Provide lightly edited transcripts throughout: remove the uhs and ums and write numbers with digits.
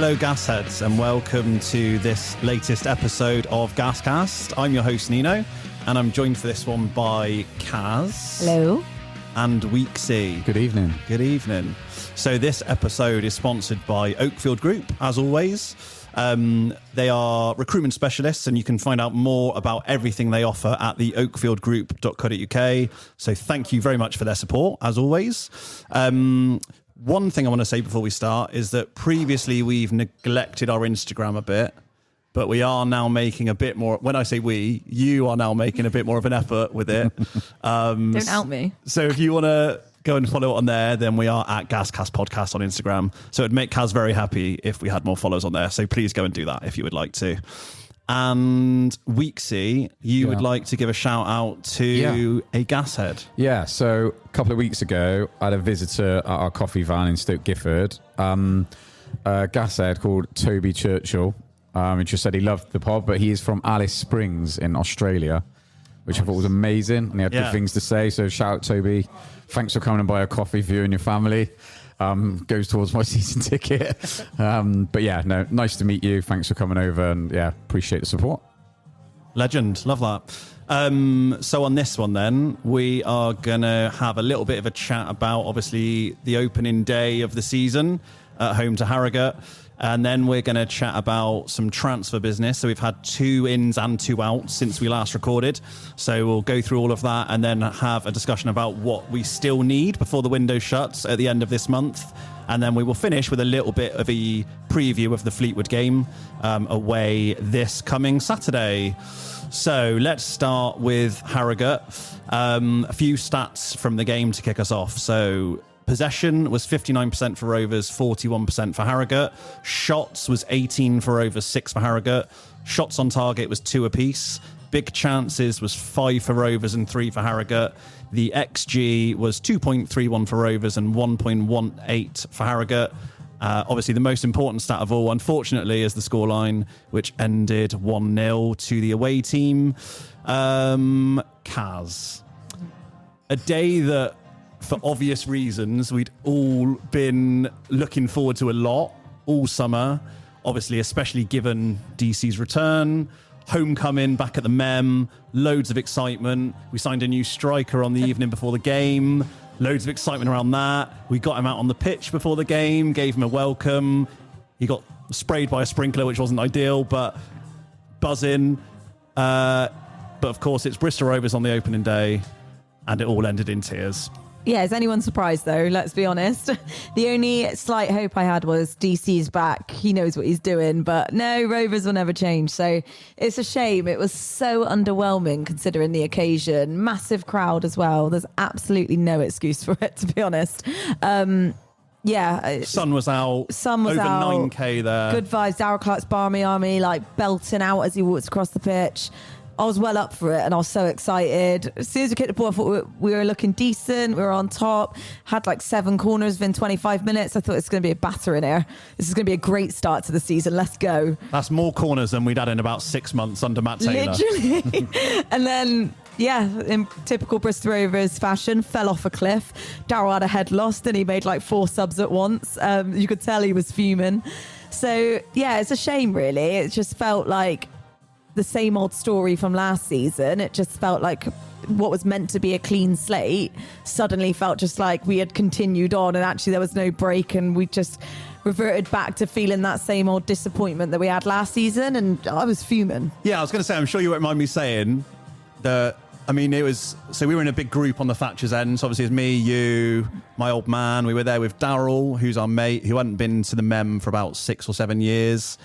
Hello Gasheads and welcome to this latest episode of GasCast. I'm your host Neno and I'm joined for this one by Caz. Hello. And Weeksy. Good evening. Good evening. So this episode is sponsored by Oakfield Group, as always. They are recruitment specialists and you can find out more about everything they offer at the oakfieldgroup.co.uk. So thank you very much for their support, as always. One thing I want to say before we start is that previously we've neglected our Instagram a bit, but we are now making a bit more. When I say we, you are now making a bit more of an effort with it. Don't out me. So if you want to go and follow it on there, then we are at GasCast Podcast on Instagram. So it'd make Kaz very happy if we had more followers on there. So please go and do that if you would like to. And Weeksy, you would like to give a shout out to a Gashead. Yeah, so a couple of weeks ago, I had a visitor at our coffee van in Stoke Gifford, a Gashead called Toby Churchill. He just said he loved the pod, but he is from Alice Springs in Australia, which I thought was amazing. And he had good things to say. So shout out, Toby. Thanks for coming and buy a coffee for you and your family. Goes towards my season ticket. But yeah, no, nice to meet you. Thanks for coming over and yeah, appreciate the support. Legend. Love that. So on this one then, we are going to have a little bit of a chat about obviously the opening day of the season at home to Harrogate. And then we're going to chat about some transfer business. So we've had 2 ins and 2 outs since we last recorded. So we'll go through all of that and then have a discussion about what we still need before the window shuts at the end of this month. And then we will finish with a little bit of a preview of the Fleetwood game away this coming Saturday. So let's start with Harrogate. A few stats from the game to kick us off. So possession was 59% for Rovers, 41% for Harrogate. Shots was 18 for Rovers, 6 for Harrogate. Shots on target was 2 apiece. Big chances was 5 for Rovers and 3 for Harrogate. The XG was 2.31 for Rovers and 1.18 for Harrogate. Obviously, the most important stat of all, unfortunately, is the scoreline, which ended 1-0 to the away team. Caz. A day that, for obvious reasons, we'd all been looking forward to a lot all summer, obviously, especially given DC's return, homecoming back at the Mem, loads of excitement. We signed a new striker on the evening before the game, loads of excitement around that. We got him out on the pitch before the game, gave him a welcome. He got sprayed by a sprinkler, which wasn't ideal, but buzzing. But of course, it's Bristol Rovers on the opening day, and it all ended in tears. Yeah, is anyone surprised though? Let's be honest. The only slight hope I had was DC's back. He knows what he's doing, but no, Rovers will never change. So it's a shame. It was so underwhelming considering the occasion. Massive crowd as well. There's absolutely no excuse for it, to be honest. Yeah. Sun was out. Over out. 9K there. Good vibes. Darryl Clark's Barmy Army, like belting out as he walks across the pitch. I was well up for it and I was so excited. As soon as we kicked the ball, I thought we were looking decent. We were on top. Had like 7 corners within 25 minutes. I thought it's going to be a batter in here. This is going to be a great start to the season. Let's go. That's more corners than we'd had in about 6 months under Matt Taylor. Literally. And then, yeah, in typical Bristol Rovers fashion, fell off a cliff. Darryl had a head lost and he made like 4 subs at once. You could tell he was fuming. So, yeah, it's a shame, really. It just felt like the same old story from last season. It just felt like what was meant to be a clean slate suddenly felt just like we had continued on and actually there was no break and we just reverted back to feeling that same old disappointment that we had last season, and I was fuming. Yeah, I was going to say, I'm sure you won't mind me saying that. I mean, it was, so we were in a big group on the Thatcher's end. So obviously it's me, you, my old man. We were there with Darryl, who's our mate, who hadn't been to the Mem for about 6 or 7 years.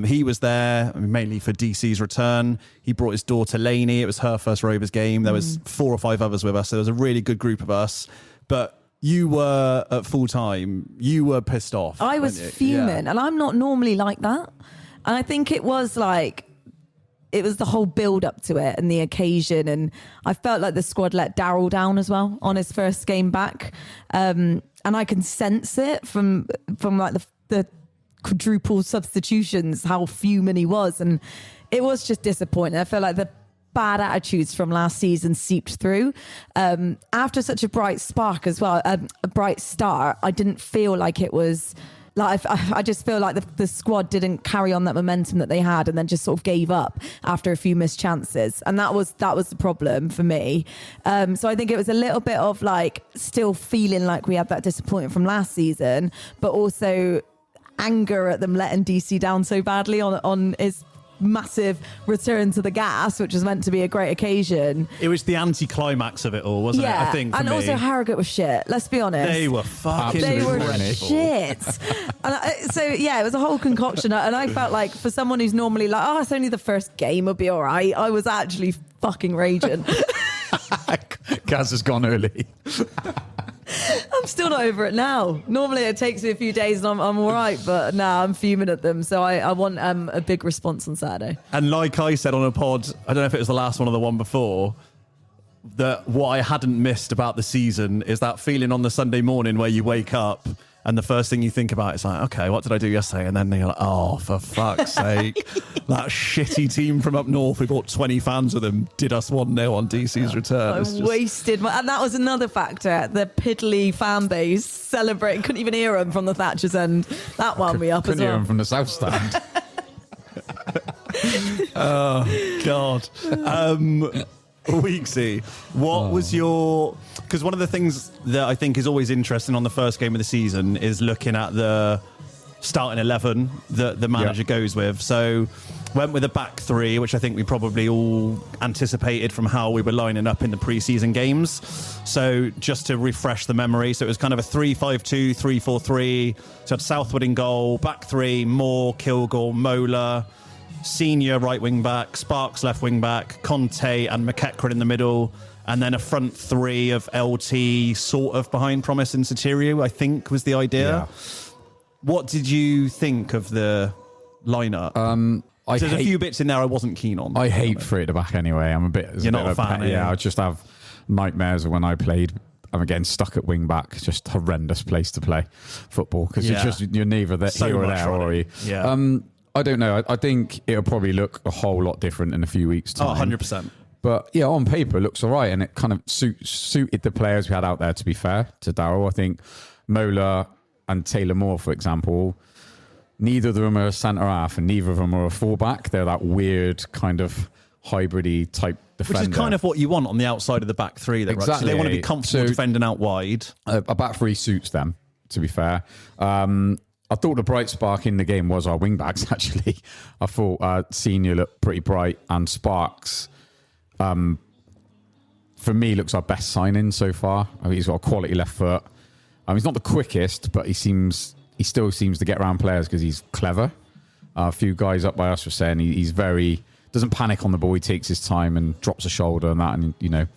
He was there mainly for DC's return. He brought his daughter Lainey. It was her first Rovers game. There was 4 or 5 others with us. So there was a really good group of us. But you were at full time. You were pissed off. I was fuming, and I'm not normally like that. And I think it was like, it was the whole build up to it and the occasion. And I felt like the squad let Darryl down as well on his first game back. And I can sense it from like the quadruple substitutions, how fuming he was. And it was just disappointing. I felt like the bad attitudes from last season seeped through. After such a bright spark as well, a bright start, I didn't feel like it was Like I just feel like the squad didn't carry on that momentum that they had, and then just sort of gave up after a few missed chances, and that was the problem for me. So I think it was a little bit of like still feeling like we had that disappointment from last season, but also anger at them letting DC down so badly on his massive return to the gas, which was meant to be a great occasion. It was the anti-climax of it all, wasn't it? I think, and also Harrogate was shit. Let's be honest. They were fucking They were dreadful. shit. So it was a whole concoction, and I felt like for someone who's normally like, oh, it's only the first game, it'll be all right. I was actually fucking raging. Caz has gone early. I'm still not over it now. Normally it takes me a few days and I'm all right, but now I'm fuming at them. So I want a big response on Saturday. And like I said on a pod, I don't know if it was the last one or the one before, that what I hadn't missed about the season is that feeling on the Sunday morning where you wake up and the first thing you think about is like, okay, what did I do yesterday? And then you're like, oh, for fuck's sake. That shitty team from up north, we brought 20 fans with them, did us 1-0 on DC's return. Wasted and that was another factor. The piddly fan base celebrating, couldn't even hear them from the Thatcher's end. That wound me up as well. Couldn't hear them from the south stand. Oh, God. Weeksy, what was your... Because one of the things that I think is always interesting on the first game of the season is looking at the starting 11 that the manager goes with. So went with a back three, which I think we probably all anticipated from how we were lining up in the pre-season games. So just to refresh the memory, so it was kind of a 3-5-2, 3-4-3. So had Southwood in goal, back three, Moore, Kilgore, Mola, Senior right wing back, Sparks left wing back, Conte and McEachran in the middle, and then a front three of LT sort of behind Promise and Sotirio, I think was the idea. Yeah. What did you think of the lineup? There's a few bits in there I wasn't keen on. I hate three at the back anyway. I'm a bit. You're not a fan, yeah. I just have nightmares of when I played. I'm again stuck at wing back. Just horrendous place to play football because you're neither here or there, are you? Yeah. I don't know. I think it'll probably look a whole lot different in a few weeks' time. 100%. But yeah, on paper it looks all right, and it kind of suited the players we had out there. To be fair to Darryl, I think Mola and Taylor Moore, for example, neither of them are a centre half, and neither of them are a fullback. They're that weird kind of hybridy type defender, which is kind of what you want on the outside of the back three. Exactly, right? So they want to be comfortable defending out wide. A back three suits them. To be fair. I thought the bright spark in the game was our wing backs, actually. I thought Senior looked pretty bright, and Sparks, for me, looks our best signing so far. I mean, he's got a quality left foot. He's not the quickest, but he still seems to get around players because he's clever. A few guys up by us were saying he's doesn't panic on the ball. He takes his time and drops a shoulder and that, and,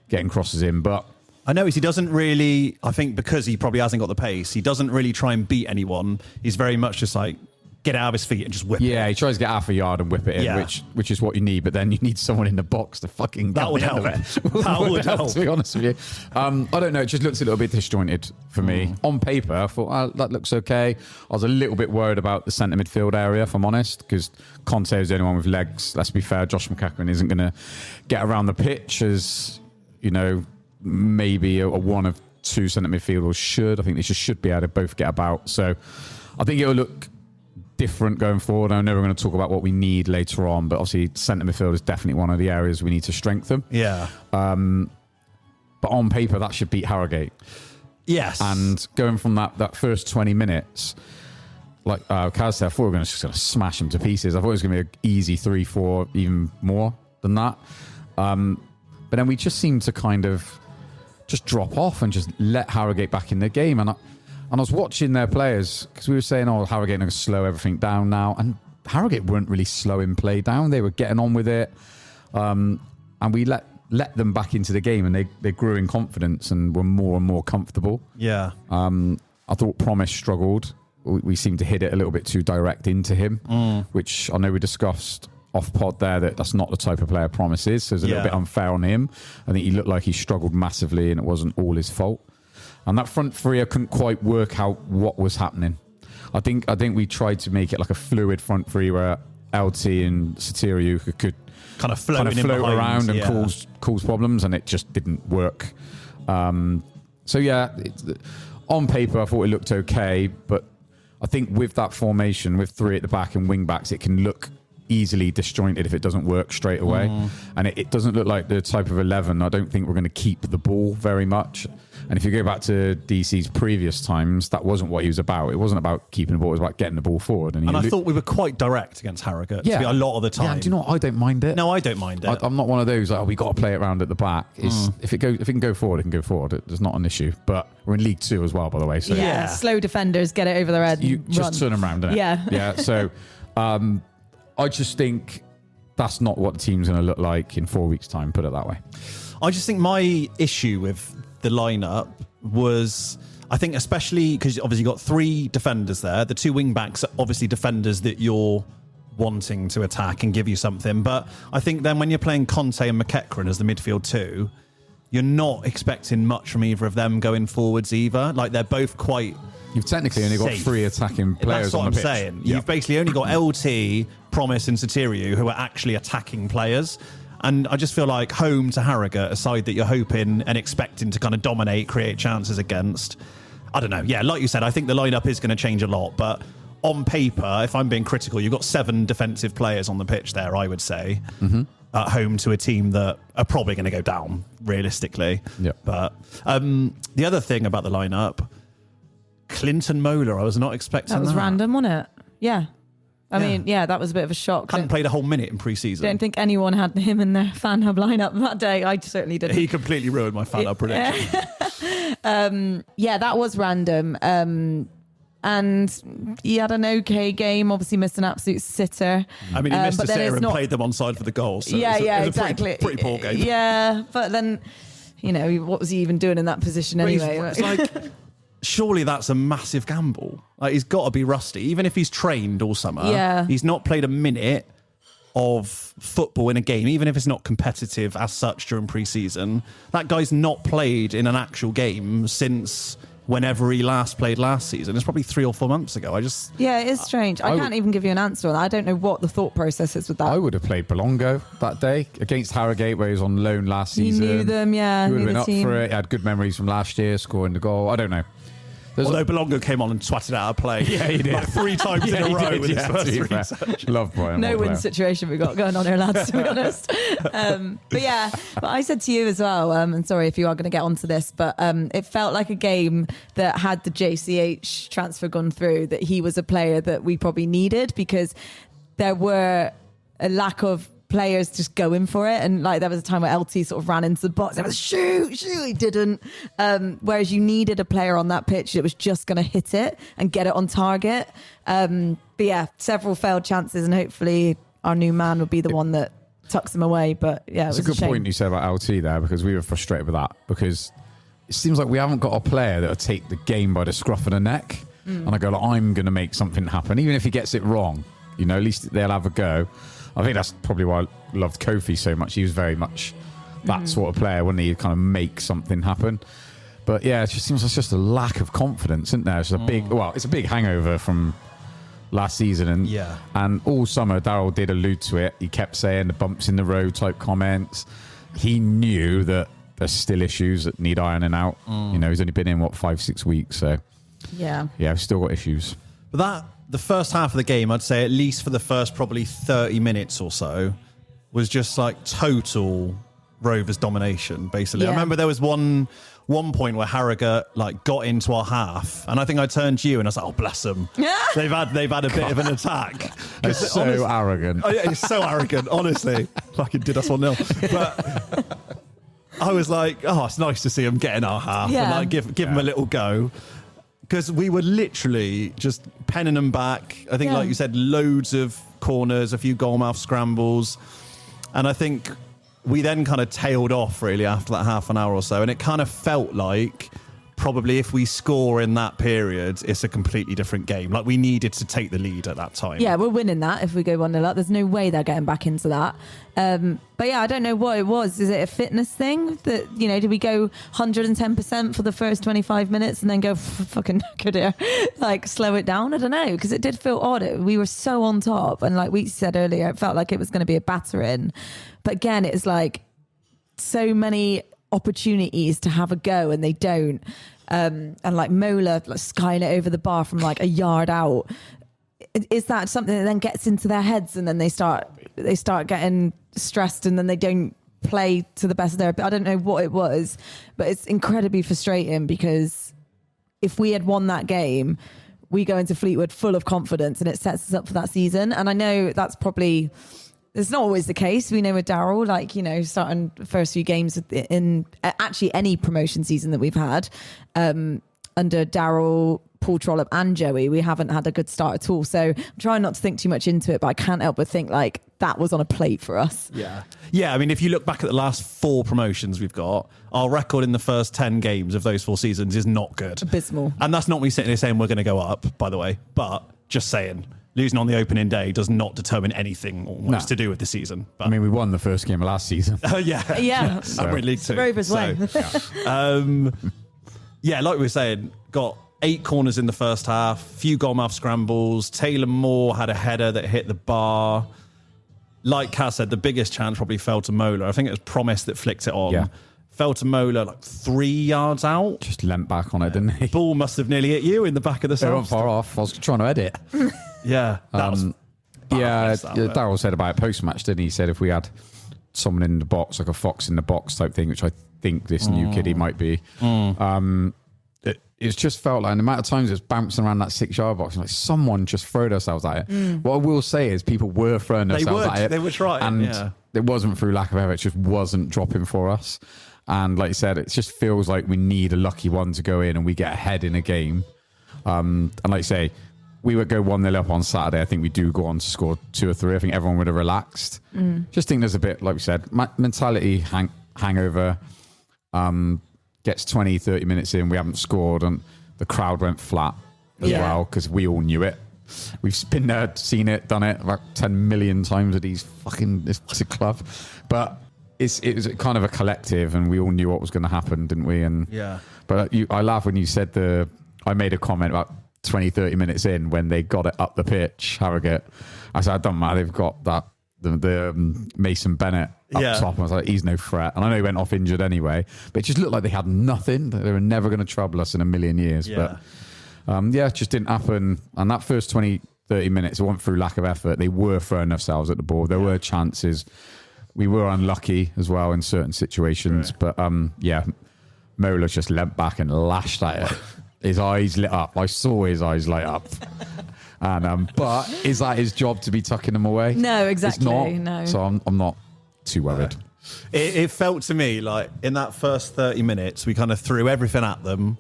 getting crosses in. But I noticed he doesn't really, I think because he probably hasn't got the pace, he doesn't really try and beat anyone. He's very much just like, get out of his feet and just whip it. Yeah, he tries to get half a yard and whip it in, which is what you need, but then you need someone in the box to fucking that would help. That would help, to be honest with you. I don't know, it just looks a little bit disjointed for me. On paper, I thought, that looks okay. I was a little bit worried about the centre midfield area, if I'm honest, because Conte was the only one with legs. Let's be fair, Josh McEachran isn't going to get around the pitch as, maybe a one of two centre midfielders should. I think they just should be able to both get about. So I think it'll look different going forward. I know we're going to talk about what we need later on, but obviously centre midfield is definitely one of the areas we need to strengthen. Yeah. But on paper, that should beat Harrogate. Yes. And going from that first 20 minutes, like Caz said, I thought we were just going to smash them to pieces. I thought it was going to be an easy 3-4, even more than that. But then we just seemed to kind of just drop off and just let Harrogate back in the game. And I was watching their players because we were saying, Harrogate are going to slow everything down now. And Harrogate weren't really slowing play down. They were getting on with it. And we let them back into the game, and they grew in confidence and were more and more comfortable. Yeah. I thought Promise struggled. We seemed to hit it a little bit too direct into him, which I know we discussed off pod there that's not the type of player Promise is, so it's a little bit unfair on him. I think he looked like he struggled massively, and it wasn't all his fault. And that front three, I couldn't quite work out what was happening. I think we tried to make it like a fluid front three where LT and Sotirio could kind of float around and cause problems, and it just didn't work. On paper, I thought it looked okay, but I think with that formation, with 3 at the back and wing backs, it can look easily disjointed if it doesn't work straight away. And it doesn't look like the type of 11. I don't think we're going to keep the ball very much. And if you go back to DC's previous times, that wasn't what he was about. It wasn't about keeping the ball. It was about getting the ball forward. And I thought we were quite direct against Harrogate a lot of the time. Yeah, do you know what? I don't mind it. No, I don't mind it. I'm not one of those, like, we got to play it around at the back. If it can go forward, it can go forward. There's not an issue. But we're in League 2 as well, by the way. So Yeah. Slow defenders, get it over their head. You and just run. turn them around, innit? Yeah. Yeah. So I just think that's not what the team's going to look like in 4 weeks' time, put it that way. I just think my issue with the lineup was, I think especially because obviously you've got 3 defenders there. The 2 wing backs are obviously defenders that you're wanting to attack and give you something. But I think then when you're playing Conte and McEachran as the midfield 2, you're not expecting much from either of them going forwards either. Like, they're both quite... You've technically only got safe. 3 attacking players That's what on the I'm pitch. saying. Yeah. You've basically only got LT, Promise and Soteriou who are actually attacking players. And I just feel like home to Harrogate, a side that you're hoping and expecting to kind of dominate, create chances against. I don't know. Yeah, like you said, I think the lineup is going to change a lot. But on paper, if I'm being critical, you've got 7 defensive players on the pitch there, I would say, at home to a team that are probably going to go down, realistically. Yeah. But the other thing about the lineup, Clinton Mola, I was not expecting That was that. random, wasn't it? Yeah. I mean, that was a bit of a shock. Hadn't played a whole minute in pre-season. Don't think anyone had him in their fan hub lineup that day. I certainly didn't. He completely ruined my fan hub prediction. Yeah, that was random. And he had an okay game. Obviously missed an absolute sitter. I mean, he missed but a then sitter it's and played them onside for the goal. So yeah, it was a exactly. pretty poor game. Yeah, but then, what was he even doing in that position But anyway? it's like, surely that's a massive gamble. Like, he's got to be rusty. Even if he's trained all summer, Yeah. he's not played a minute of football in a game, even if it's not competitive as such during pre-season. That guy's not played in an actual game since whenever he last played last season. It's probably 3 or 4 months ago. Yeah, it is strange. I can't even give you an answer on that. I don't know what the thought process is with that. I would have played Belongo that day against Harrogate, where he was on loan last You season. knew them, yeah. He would knew have been the up team. for it. He had good memories from last year, scoring the goal. I don't know. Although Belongo came on and twatted out a play. Yeah, he did. Like 3 times in a he row did, with his first to be 3 fair. touches. Love Brian. No win situation we got going on here, lads, to be honest. But I said to you as well, and sorry if you are going to get onto this, but it felt like a game that had the JCH transfer gone through, that he was a player that we probably needed, because there were a lack of players just going for it, and like there was a time where LT sort of ran into the box. It was shoot, he didn't. Whereas you needed a player on that pitch that was just going to hit it and get it on target. But yeah, several failed chances, and hopefully our new man will be the one that tucks them away. But yeah, It's it was a good shame. point you said about LT there, because we were frustrated with that, because it seems like we haven't got a player that will take the game by the scruff of the neck. And I go, like, I'm going to make something happen, even if he gets it wrong. At least they'll have a go. I think that's probably why I loved Kofi so much. He was very much that sort of player, wouldn't he? He'd kind of make something happen. But yeah, it just seems like it's just a lack of confidence, isn't there? It's a it's a big hangover from last season. And all summer, Darryl did allude to it. He kept saying the bumps in the road type comments. He knew that there's still issues that need ironing out. He's only been in, 5-6 weeks. So Yeah, we've still got issues. But the first half of the game, I'd say at least for the first probably 30 minutes or so, was just like total Rovers domination, basically. Yeah. I remember there was one point where Harrogate got into our half, and I think I turned to you and I was like, "Oh, bless them! they've had a bit of an attack." It's so arrogant. Oh, yeah, it's so arrogant, honestly. Fucking did us 1-0. But I was like, "Oh, it's nice to see them get in our half and give them a little go." Because we were literally just penning them back. I think, like you said, loads of corners, a few goalmouth scrambles. And I think we then kind of tailed off really after that half an hour or so. And it kind of felt like probably if we score in that period, it's a completely different game. Like, we needed to take the lead at that time. Yeah, we're winning that if we go 1-0 up. There's no way they're getting back into that. But yeah, I don't know what it was. Is it a fitness thing that, did we go 110% for the first 25 minutes and then go fucking knackered here? Like, slow it down? I don't know, because it did feel odd. We were so on top, and like we said earlier, it felt like it was going to be a battering. But again, it's like so many opportunities to have a go and they don't. and like Mola like skying it over the bar from like a yard out. Is that something that then gets into their heads and then they start getting stressed and then they don't play to the best of their ability? I don't know what it was, but it's incredibly frustrating because if we had won that game, we go into Fleetwood full of confidence and it sets us up for that season. And I know that's probably, it's not always the case. We know with Daryl, like, you know, starting the first few games in actually any promotion season that we've had, under Daryl, Paul Trollope and Joey, we haven't had a good start at all. So I'm trying not to think too much into it, but I can't help but think like that was on a plate for us. Yeah. I mean, if you look back at the last 4 promotions we've got, our record in the first 10 games of those 4 seasons is not good. Abysmal. And that's not me sitting here saying we're going to go up, by the way, but just saying, losing on the opening day does not determine anything almost to do with the season. But, I mean, we won the first game of last season. Yeah. So, we're in League 2. Rovers way. Yeah, like we were saying, got 8 corners in the first half, few goalmouth scrambles. Taylor Moore had a header that hit the bar. Like Kaz said, the biggest chance probably fell to Mola. I think it was Promise that flicked it on. Yeah. Fell to Mola like 3 yards out. Just leant back on it, didn't he? Ball must have nearly hit you in the back of the They weren't south. far off. I was trying to edit. Yeah. That was Daryl said about it post-match, didn't he? He said if we had someone in the box, like a fox in the box type thing, which I think this new kiddie might be, it's just felt like the amount of times it was bouncing around that 6-yard box, and like someone just threw themselves at it. What I will say is people were throwing themselves at it. They were trying, and it wasn't through lack of effort. It just wasn't dropping for us. And like you said, it just feels like we need a lucky one to go in and we get ahead in a game. And like you say, we would go 1-0 up on Saturday. I think we do go on to score 2 or 3. I think everyone would have relaxed. Just think there's a bit, like we said, mentality hangover. Gets 20, 30 minutes in, we haven't scored, and the crowd went flat as well because we all knew it. We've been there, seen it, done it about 10 million times at this club. But it was kind of a collective, and we all knew what was going to happen, didn't we? And but I laugh when you said I made a comment about 20, 30 minutes in when they got it up the pitch, Harrogate. I said, it doesn't matter, they've got that. The Mason Bennett up top. I was like, he's no threat. And I know he went off injured anyway, but it just looked like they had nothing. They were never going to trouble us in a million years. But it just didn't happen. And that first 20, 30 minutes, it wasn't through lack of effort. They were throwing themselves at the ball. There were chances. We were unlucky as well in certain situations. Right. But Mola just leant back and lashed at it. His eyes lit up. I saw his eyes light up. And but is that his job to be tucking them away? No, exactly. It's not. No. So I'm not too worried. It felt to me like in that first 30 minutes, we kind of threw everything at them.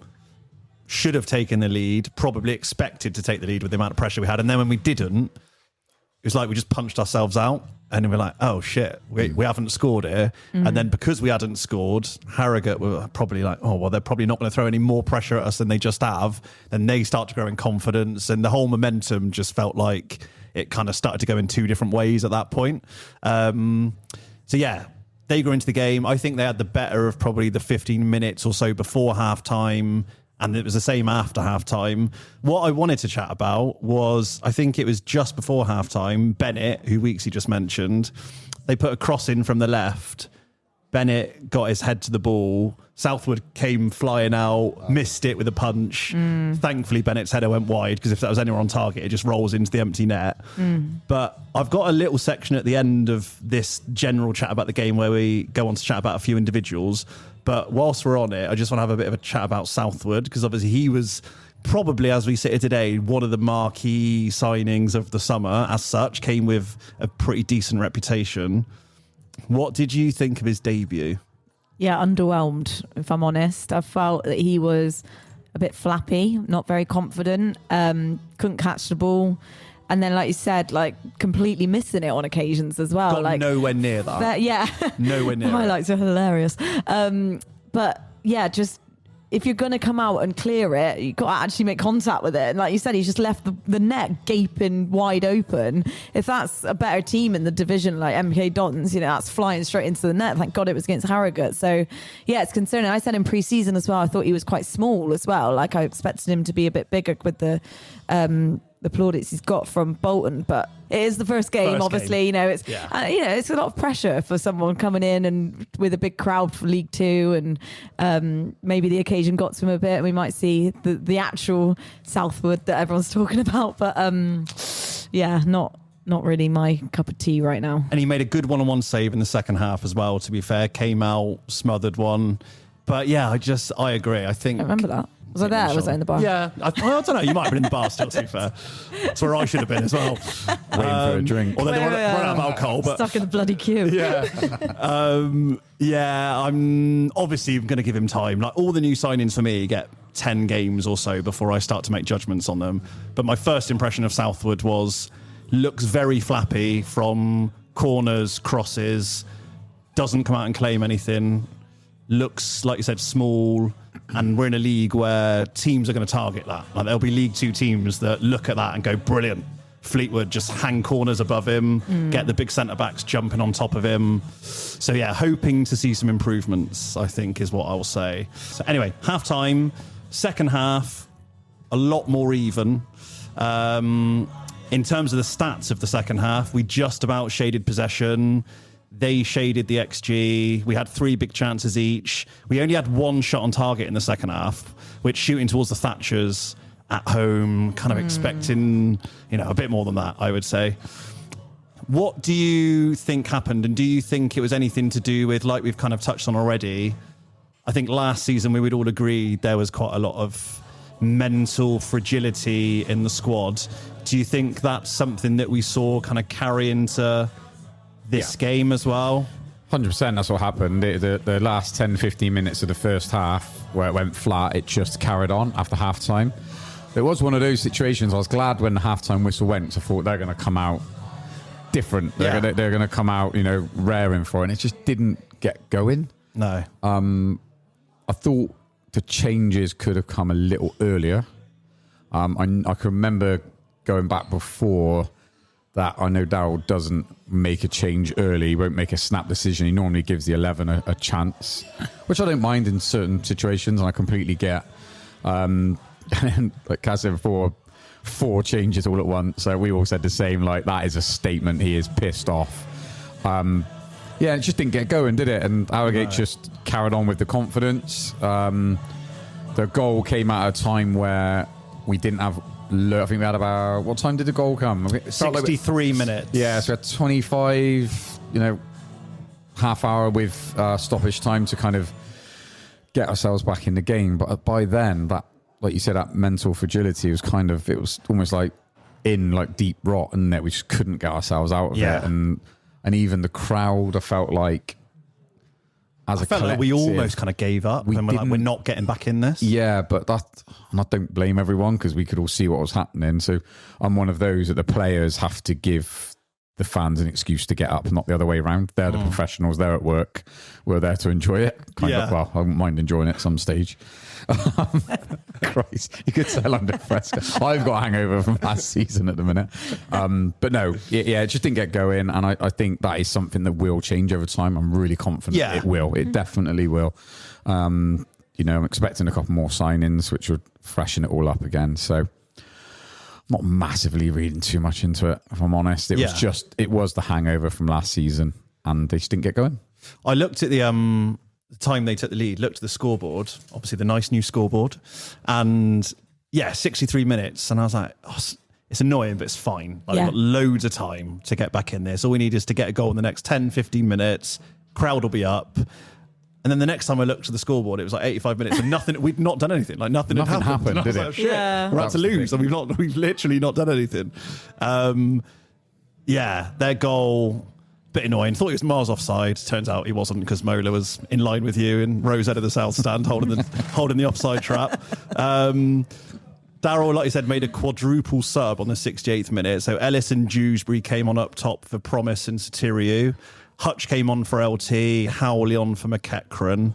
Should have taken the lead. Probably expected to take the lead with the amount of pressure we had. And then when we didn't, it was like we just punched ourselves out. And we're like, oh shit, we haven't scored here. And then because we hadn't scored, Harrogate were probably like, oh, well, they're probably not going to throw any more pressure at us than they just have. Then they start to grow in confidence. And the whole momentum just felt like it kind of started to go in 2 different ways at that point. They grew into the game. I think they had the better of probably the 15 minutes or so before halftime. And it was the same after halftime. What I wanted to chat about was, I think it was just before halftime, Bennett, who Weeksy just mentioned, they put a cross in from the left. Bennett got his head to the ball. Southwood came flying out, missed it with a punch. Thankfully, Bennett's header went wide, because if that was anywhere on target, it just rolls into the empty net. But I've got a little section at the end of this general chat about the game where we go on to chat about a few individuals. But whilst we're on it, I just want to have a bit of a chat about Southwood, because obviously he was probably, as we sit here today, one of the marquee signings of the summer. As such, came with a pretty decent reputation. What did you think of his debut? Yeah, underwhelmed, if I'm honest. I felt that he was a bit flappy, not very confident, couldn't catch the ball. And then, like you said, like completely missing it on occasions as well. Got like nowhere near that. Nowhere near. Highlights are hilarious. But yeah, just if you're going to come out and clear it, you've got to actually make contact with it. And like you said, he's just left the net gaping wide open. If that's a better team in the division, like MK Dons, that's flying straight into the net. Thank God it was against Harrogate. So yeah, it's concerning. I said in pre-season as well, I thought he was quite small as well. Like I expected him to be a bit bigger with the the plaudits he's got from Bolton, but it is the first game. Obviously, it's it's a lot of pressure for someone coming in and with a big crowd for League Two, and maybe the occasion got to him a bit. We might see the actual Southwood that everyone's talking about, but not really my cup of tea right now. And he made a good one-on-one save in the second half as well, to be fair. Came out, smothered one. But yeah, I agree. I think... I remember that. Was I there? Was I in the bar? Yeah. I don't know. You might have been in the bar still, to be fair. That's where I should have been as well. Waiting for a drink. Although they run out of alcohol. But stuck in the bloody queue. Yeah. I'm obviously going to give him time. Like, all the new signings for me get 10 games or so before I start to make judgments on them. But my first impression of Southwood looks very flappy from corners, crosses, doesn't come out and claim anything, looks, like you said, small, and we're in a league where teams are going to target that. Like, there'll be League Two teams that look at that and go, brilliant. Fleetwood, just hang corners above him, get the big centre-backs jumping on top of him. So yeah, hoping to see some improvements, I think, is what I'll say. So anyway, half-time, second half, a lot more even. In terms of the stats of the second half, we just about shaded possession. They shaded the XG. We had 3 big chances each. We only had 1 shot on target in the second half, which, shooting towards the Thatchers at home, kind of expecting, a bit more than that, I would say. What do you think happened? And do you think it was anything to do with, like we've kind of touched on already, I think last season we would all agree there was quite a lot of mental fragility in the squad. Do you think that's something that we saw kind of carry into this game as well? 100%, that's what happened. The last 10, 15 minutes of the first half, where it went flat, it just carried on after half-time. It was one of those situations. I was glad when the half-time whistle went, because I thought they're going to come out different. They're going to come out, raring for it. And it just didn't get going. No. I thought the changes could have come a little earlier. I can remember going back before that. I know Darryl doesn't make a change early. He won't make a snap decision. He normally gives the 11 a chance, which I don't mind in certain situations, and I completely get. And like Caz said before, 4 changes all at once. So we all said the same, like, that is a statement. He is pissed off. It just didn't get going, did it? And Harrogate just carried on with the confidence. The goal came at a time where we didn't have... I think we had about... What time did the goal come? 63 minutes. Yeah, so we had 25, half hour with stoppage time to kind of get ourselves back in the game. But by then, that, like you said, that mental fragility was it was almost like in like deep rot, and we just couldn't get ourselves out of it. And even the crowd, I felt like... I felt like we almost kind of gave up, and we're not getting back in this. Yeah, but and I don't blame everyone, because we could all see what was happening. So I'm one of those that the players have to give the fans an excuse to get up, not the other way around. They're the professionals. They're at work. We're there to enjoy it. Well, I wouldn't mind enjoying it at some stage. Christ, you could tell I'm depressed. I've got a hangover from last season at the minute. But no, it just didn't get going. And I think that is something that will change over time. I'm really confident it will. It definitely will. I'm expecting a couple more signings, which would freshen it all up again. So not massively reading too much into it, if I'm honest. It was the hangover from last season, and they just didn't get going. I looked at the time they took the lead, looked at the scoreboard, obviously the nice new scoreboard, and 63 minutes, and I was like, it's annoying, but it's fine. We've got loads of time to get back in this. All we need is to get a goal in the next 10, 15 minutes, crowd will be up. And then the next time I looked at the scoreboard, it was like 85 minutes and nothing. We'd not done anything. Like nothing had happened. Did it? Like, shit, we're about to lose, and we've literally not done anything. Their goal, bit annoying. Thought he was miles offside. Turns out he wasn't, because Mola was in line with you in Rose End of the South Stand, holding the offside trap. Darryl, like you said, made a quadruple sub on the 68th minute. So Ellis and Dewsbury came on up top for Promise and Satiriou. Hutch came on for LT, Howley on for McEachran.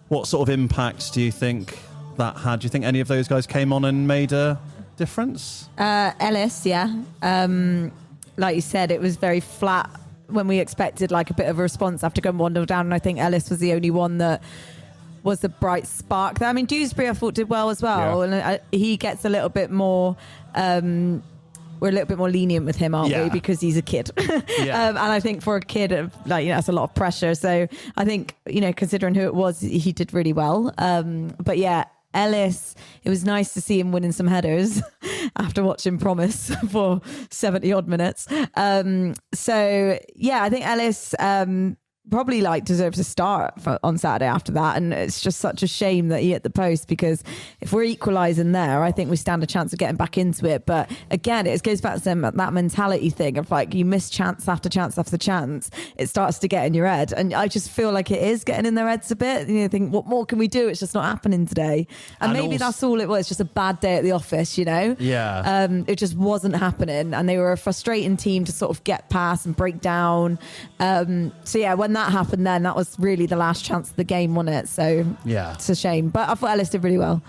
What sort of impact do you think that had? Do you think any of those guys came on and made a difference? Ellis, like you said, it was very flat when we expected like a bit of a response after going 1-0 down. And I think Ellis was the only one that was a bright spark there. I mean, Dewsbury I thought did well as well, and he gets a little bit more. We're a little bit more lenient with him, aren't we? Because he's a kid. And I think for a kid, that's a lot of pressure. So I think, considering who it was, he did really well. But yeah, Ellis, it was nice to see him winning some headers after watching Promise for 70 odd minutes. So yeah, I think Ellis, probably deserves a start on Saturday after that, and it's just such a shame that he hit the post, because if we're equalising there, I think we stand a chance of getting back into it. But again, it goes back to that mentality thing of you miss chance after chance after chance, it starts to get in your head, and I just feel like it is getting in their heads a bit. Think, what more can we do? It's just not happening today, and maybe that's all it was, just a bad day at the office. It just wasn't happening, and they were a frustrating team to sort of get past and break down. So yeah, when that happened, then that was really the last chance of the game, wasn't it? So yeah, it's a shame, but I thought Ellis did really well.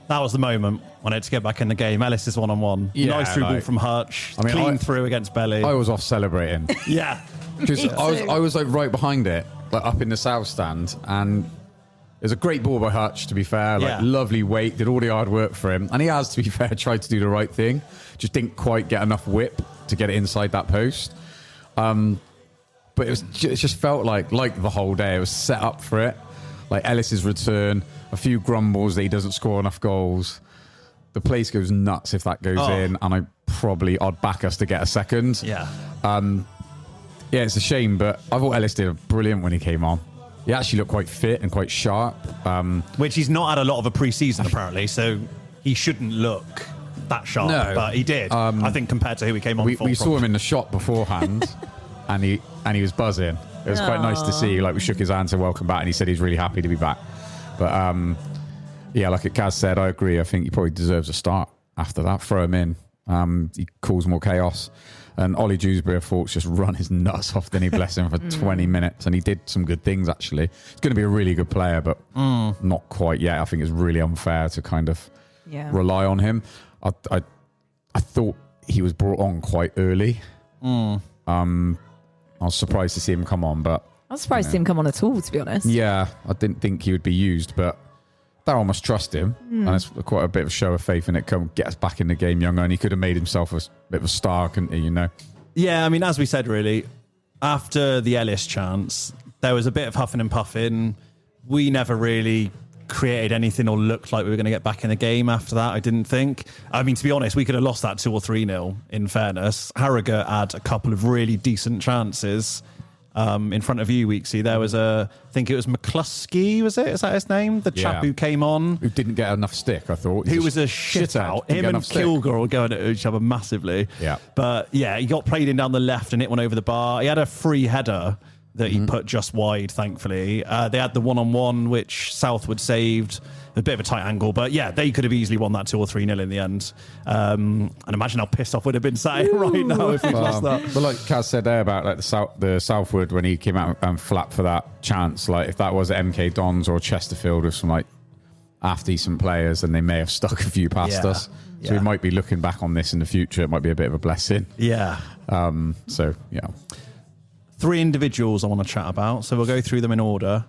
That was the moment when I had to get back in the game. Ellis is 1-on-1. Nice through ball from Hutch. Clean through against Belly. I was off celebrating. Yeah, because I was right behind it, up in the south stand, and it was a great ball by Hutch, to be fair. Lovely weight, did all the hard work for him, and he has, to be fair, tried to do the right thing, just didn't quite get enough whip to get it inside that post. But it just felt like the whole day it was set up for it. Ellis's return, a few grumbles that he doesn't score enough goals. The place goes nuts if that goes in, and I'd back us to get a second. Yeah. It's a shame, but I thought Ellis did brilliant when he came on. He actually looked quite fit and quite sharp. Which he's not had a lot of a pre-season, apparently, so he shouldn't look that sharp, but he did. I think compared to who he came on for. We saw him in the shop beforehand. And he was buzzing. It was quite nice to see. We shook his hand and said welcome back, and he said he's really happy to be back. But like Caz said, I agree. I think he probably deserves a start after that. Throw him in. He caused more chaos. And Ollie Dewsbury, I thought, just run his nuts off, didn't he? Bless him, for 20 minutes. And he did some good things, actually. He's going to be a really good player, but not quite yet. I think it's really unfair to kind of rely on him. I thought he was brought on quite early. I was surprised to see him come on, but I was surprised to see him come on at all, to be honest. Yeah, I didn't think he would be used, but Darryl must trust him, and it's quite a bit of a show of faith in it. Come get us back in the game younger, and he could have made himself a bit of a star, couldn't he? Yeah, I mean, as we said, really, after the Ellis chance, there was a bit of huffing and puffing. We never really created anything or looked like we were going to get back in the game after that, I didn't think. I mean, to be honest, we could have lost that 2 or 3-0, in fairness. Harrogate had a couple of really decent chances in front of you, Weeksy. There was I think it was McCluskey, was it? Is that his name? The chap who came on. Who didn't get enough stick, I thought. Who was a shit out. Him and Kilgore were going at each other massively. Yeah. But yeah, he got played in down the left and hit one over the bar. He had a free header that he put just wide, thankfully. They had the 1-on-1, which Southwood saved. A bit of a tight angle, but yeah, they could have easily won that 2 or 3-0 in the end. And imagine how pissed off would have been sat here right now if we lost that. But like Caz said there about the Southwood when he came out and flapped for that chance, if that was MK Dons or Chesterfield with some half decent players, and they may have stuck a few past us. So we might be looking back on this in the future. It might be a bit of a blessing. Yeah. So yeah. 3 individuals I want to chat about, so we'll go through them in order.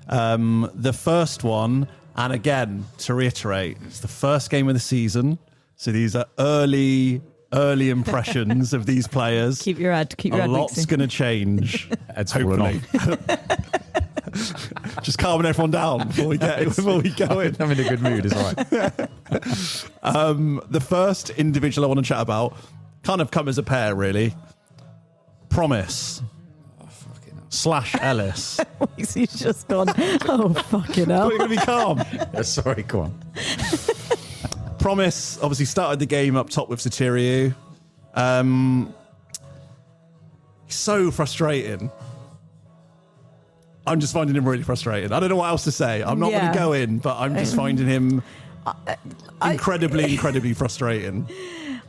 The first one. And again, to reiterate, it's the first game of the season. So these are early impressions of these players. Keep your head. A lot's going to change. Hopefully. Just calming everyone down before we go in. I'm in a good mood, is right. The first individual I want to chat about kind of come as a pair, really. Promise. / Ellis. He's just gone, oh, fucking hell. You're going to be calm. Yeah, sorry, go on. Promise obviously started the game up top with Soteriou. So frustrating. I'm just finding him really frustrating. I don't know what else to say. I'm not going to go in, but I'm just finding him incredibly frustrating.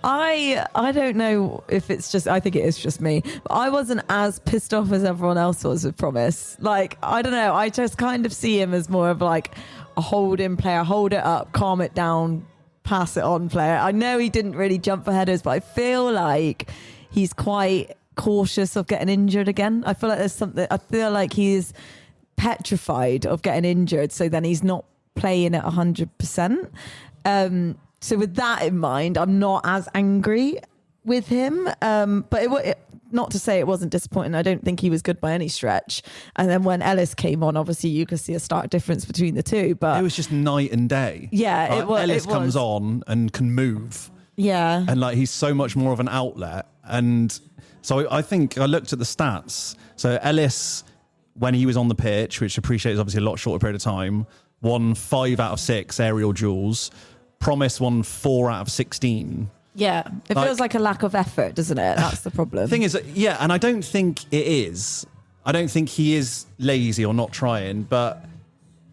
I don't know if it's just, I think it is just me, but I wasn't as pissed off as everyone else was with Promise. I don't know. I just kind of see him as more of a hold-in player, hold it up, calm it down, pass it on player. I know he didn't really jump for headers, but I feel like he's quite cautious of getting injured again. I feel like there's something, I feel like he's petrified of getting injured, so then he's not playing at 100%. So with that in mind, I'm not as angry with him. But not to say it wasn't disappointing. I don't think he was good by any stretch. And then when Ellis came on, obviously you could see a stark difference between the two. But it was just night and day. Yeah, it was. Ellis comes on and can move. Yeah. And like he's so much more of an outlet. And so I think I looked at the stats. So Ellis, when he was on the pitch, which I appreciate is obviously a lot shorter period of time, won 5 out of 6 aerial duels. Promise won 4 out of 16. Yeah, it feels like a lack of effort, doesn't it? That's the problem. The thing is, yeah, and I don't think it is. I don't think he is lazy or not trying, but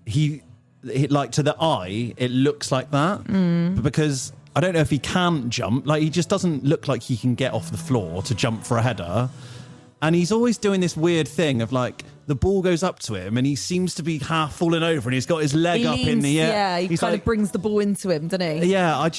he like to the eye, it looks like that. But because I don't know if he can jump, like he just doesn't look like he can get off the floor to jump for a header. And he's always doing this weird thing of like the ball goes up to him and he seems to be half falling over and he's got his leg up in the air. Yeah, he kind of brings the ball into him, doesn't he? Yeah,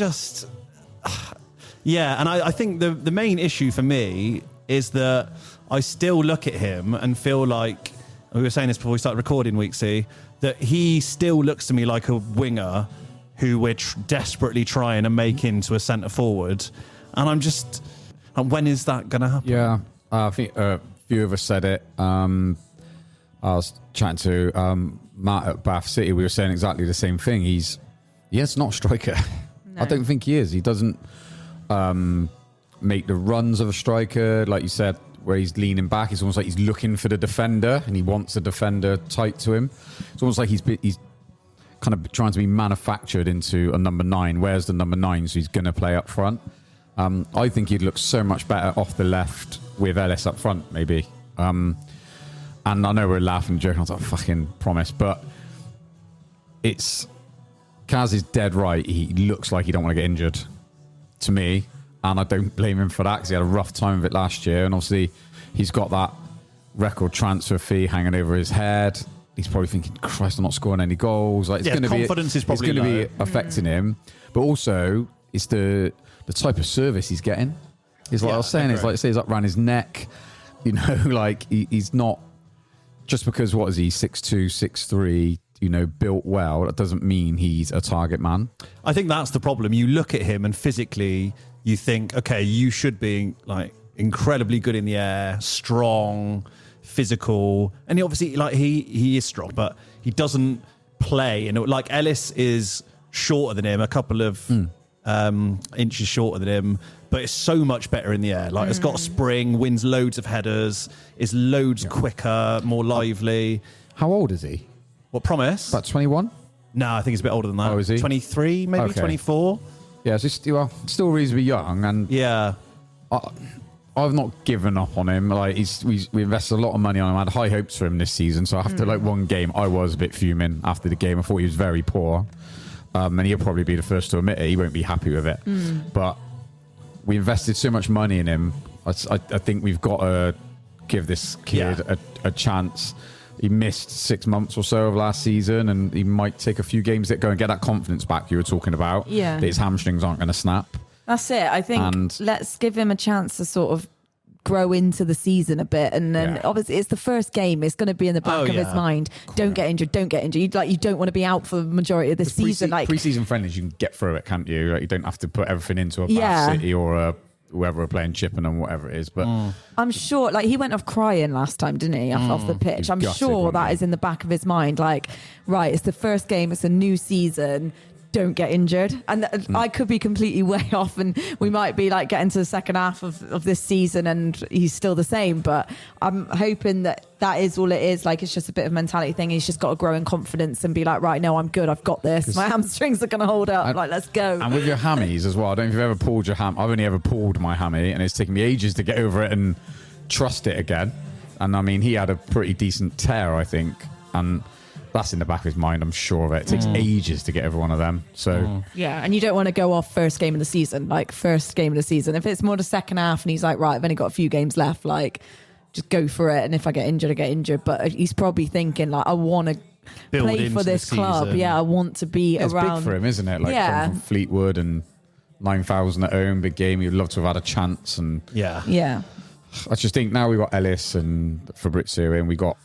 yeah, and I think the main issue for me is that I still look at him and feel like, we were saying this before we started recording, Weeksy, that he still looks to me like a winger who we're desperately trying to make into a centre forward. And I'm just, when is that going to happen? Yeah, I think a few of us said it. I was chatting to Matt at Bath City. We were saying exactly the same thing. He's not a striker. No. I don't think he is. He doesn't make the runs of a striker, like you said, where he's leaning back. It's almost like he's looking for the defender and he wants the defender tight to him. It's almost like he's kind of trying to be manufactured into a number 9. Where's the number 9? So he's going to play up front. I think he'd look so much better off the left with Ellis up front, maybe. And I know we're laughing and joking. I was like, fucking promise. But Caz is dead right. He looks like he don't want to get injured, to me. And I don't blame him for that because he had a rough time of it last year. And obviously, he's got that record transfer fee hanging over his head. He's probably thinking, Christ, I'm not scoring any goals. Like, confidence is probably going to be affecting him. But also, it's the type of service he's getting. Is what I was saying. It's like, say he's up around his neck. You know, like he's not, just because, what is he, 6'2", 6'3", you know, built well, that doesn't mean he's a target man. I think that's the problem. You look at him and physically you think, okay, you should be like incredibly good in the air, strong, physical. And he obviously, like, he is strong, but he doesn't play. And like Ellis is shorter than him, a couple of inches shorter than him, but it's so much better in the air. Like, it's got spring, wins loads of headers, is loads quicker, more lively. How old is he? What, Promise? About 21? No, I think he's a bit older than that. Oh, is he? 23, maybe, okay. 24. Yeah, so still reasonably young. And yeah, I've not given up on him. Like, we invested a lot of money on him. I had high hopes for him this season. So after like one game, I was a bit fuming after the game. I thought he was very poor. And he'll probably be the first to admit it. He won't be happy with it. But we invested so much money in him. I think we've got to give this kid a chance. He missed 6 months or so of last season, and he might take a few games that go and get that confidence back you were talking about. Yeah. That his hamstrings aren't going to snap. That's it. I think let's give him a chance to sort of grow into the season a bit, and then obviously it's the first game. It's going to be in the back of his mind. Don't get injured. Don't get injured. You don't want to be out for the majority of the season. Like pre-season friendlies, you can get through it, can't you? Like, you don't have to put everything into a Bath City or a whoever are playing Chippenham, whatever it is. But I'm sure, like, he went off crying last time, didn't he? Off the pitch. I'm sure that is in the back of his mind. Like, right, it's the first game. It's a new season. Don't get injured. And I could be completely way off, and we might be like getting to the second half of this season and he's still the same. But I'm hoping that is all it is. Like, it's just a bit of a mentality thing. He's just got to grow in confidence and be like, right, no, I'm good. I've got this. My hamstrings are going to hold up. Like, let's go. And with your hammies as well. I don't know if you've ever pulled your ham. I've only ever pulled my hammy, and it's taken me ages to get over it and trust it again. And I mean, he had a pretty decent tear, I think. And that's in the back of his mind, I'm sure of it. It takes ages to get every one of them. So yeah, and you don't want to go off first game of the season. Like, first game of the season. If it's more the second half and he's like, right, I've only got a few games left, like, just go for it. And if I get injured, I get injured. But he's probably thinking, like, I want to play for this club. Yeah, I want to be around. It's big for him, isn't it? Like, coming from Fleetwood and 9,000 at home, big game. He'd love to have had a chance. And yeah. I just think now we've got Ellis and Fabrizio, and we got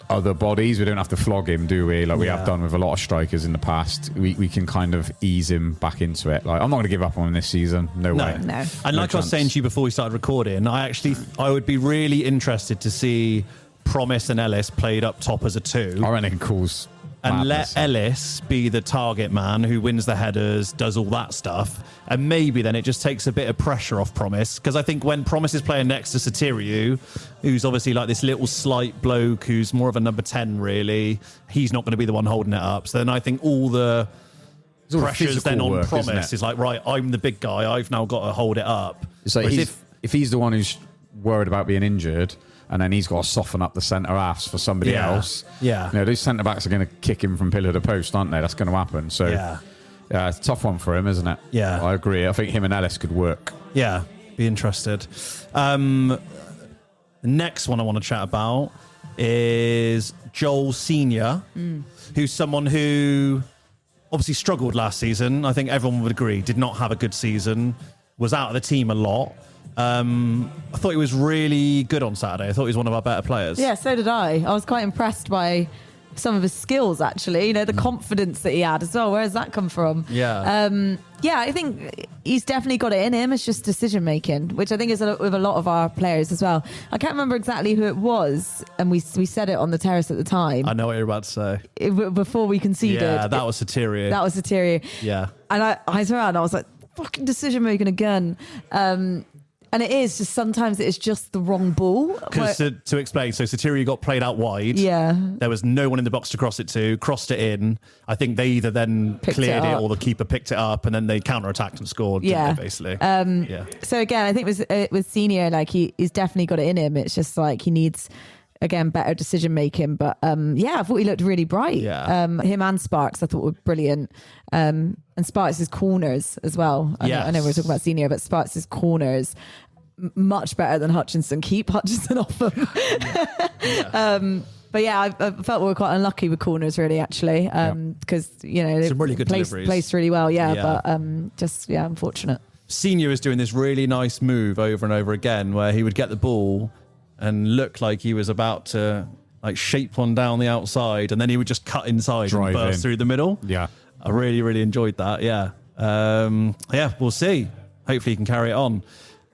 other bodies. We don't have to flog him, do we? Like we Yeah. have done with a lot of strikers in the past. We can kind of ease him back into it. Like I'm not going to give up on him this season. No way. No. And like I was chance. saying to you before we started recording, I would be really interested to see Promise and Ellis played up top as a two. I reckon it can cause And madness. let Ellis be the target man who wins the headers, does all that stuff. And maybe then it just takes a bit of pressure off Promise. Because I think when Promise is playing next to Sotiriou, who's obviously like this little slight bloke who's more of a number 10, really, he's not going to be the one holding it up. So then I think all the It's all pressure's then physical on work, isn't Promise. it? Is like, right, I'm the big guy. I've now got to hold it up. It's like Whereas if he's the one who's worried about being injured, and then he's got to soften up the centre halves for somebody Yeah. else. Yeah. You know, those centre backs are going to kick him from pillar to post, aren't they? That's going to happen. So, Yeah. it's a tough one for him, isn't it? Yeah. I agree. I think him and Ellis could work. Yeah, be interested. The next one I want to chat about is Joel Senior, who's someone who obviously struggled last season. I think everyone would agree, did not have a good season, was out of the team a lot. I thought he was really good on Saturday. I thought he was one of our better players. Yeah, so did I. I was quite impressed by some of his skills, actually. You know, the confidence that he had as well. Where does that come from? Yeah. Yeah, I think he's definitely got it in him. It's just decision making, which I think is with a lot of our players as well. I can't remember exactly who it was, and we said it on the terrace at the time. I know what you're about to say. Before we conceded. Yeah, that was Sotiriou. That was Sotiriou. Yeah. And I turned around and I was like, fucking decision making again. And it is just sometimes it is just the wrong ball. Because to explain, so Sotiriou got played out wide. Yeah. There was no one in the box to cross it to, crossed it in. I think they either then Picked cleared it it up. or the keeper picked it up and then they counter-attacked and scored, didn't Yeah. they, basically? Yeah. So again, I think with Senior, like he's definitely got it in him. It's just like he needs, again, better decision making. But I thought he looked really bright. Yeah. Him and Sparks, I thought were brilliant. And Sparks' corners as well. I know we're talking about Senior, but Sparks' corners much better than Hutchinson. Keep Hutchinson off them. But yeah, I felt we were quite unlucky with corners, really, actually, because they Some really good deliveries. placed really well. Yeah. Yeah. But unfortunate. Senior was doing this really nice move over and over again where he would get the ball and look like he was about to like shape one down the outside and then he would just cut inside Drive and burst in. through the middle. Yeah. I really, really enjoyed that. Yeah. We'll see. Hopefully he can carry it on.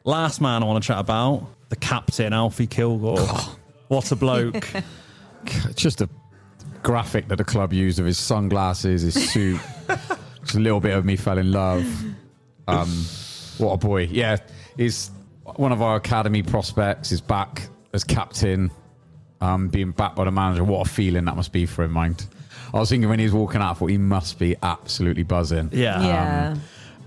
Last man I want to chat about, the captain, Alfie Kilgore. What a bloke. It's just a graphic that the club used of his sunglasses, his suit. Just a little bit of me fell in love. What a boy. Yeah, he's one of our academy prospects. Is back as captain, being backed by the manager. What a feeling that must be for him, mind. I was thinking when he was walking out, I thought he must be absolutely buzzing. Yeah.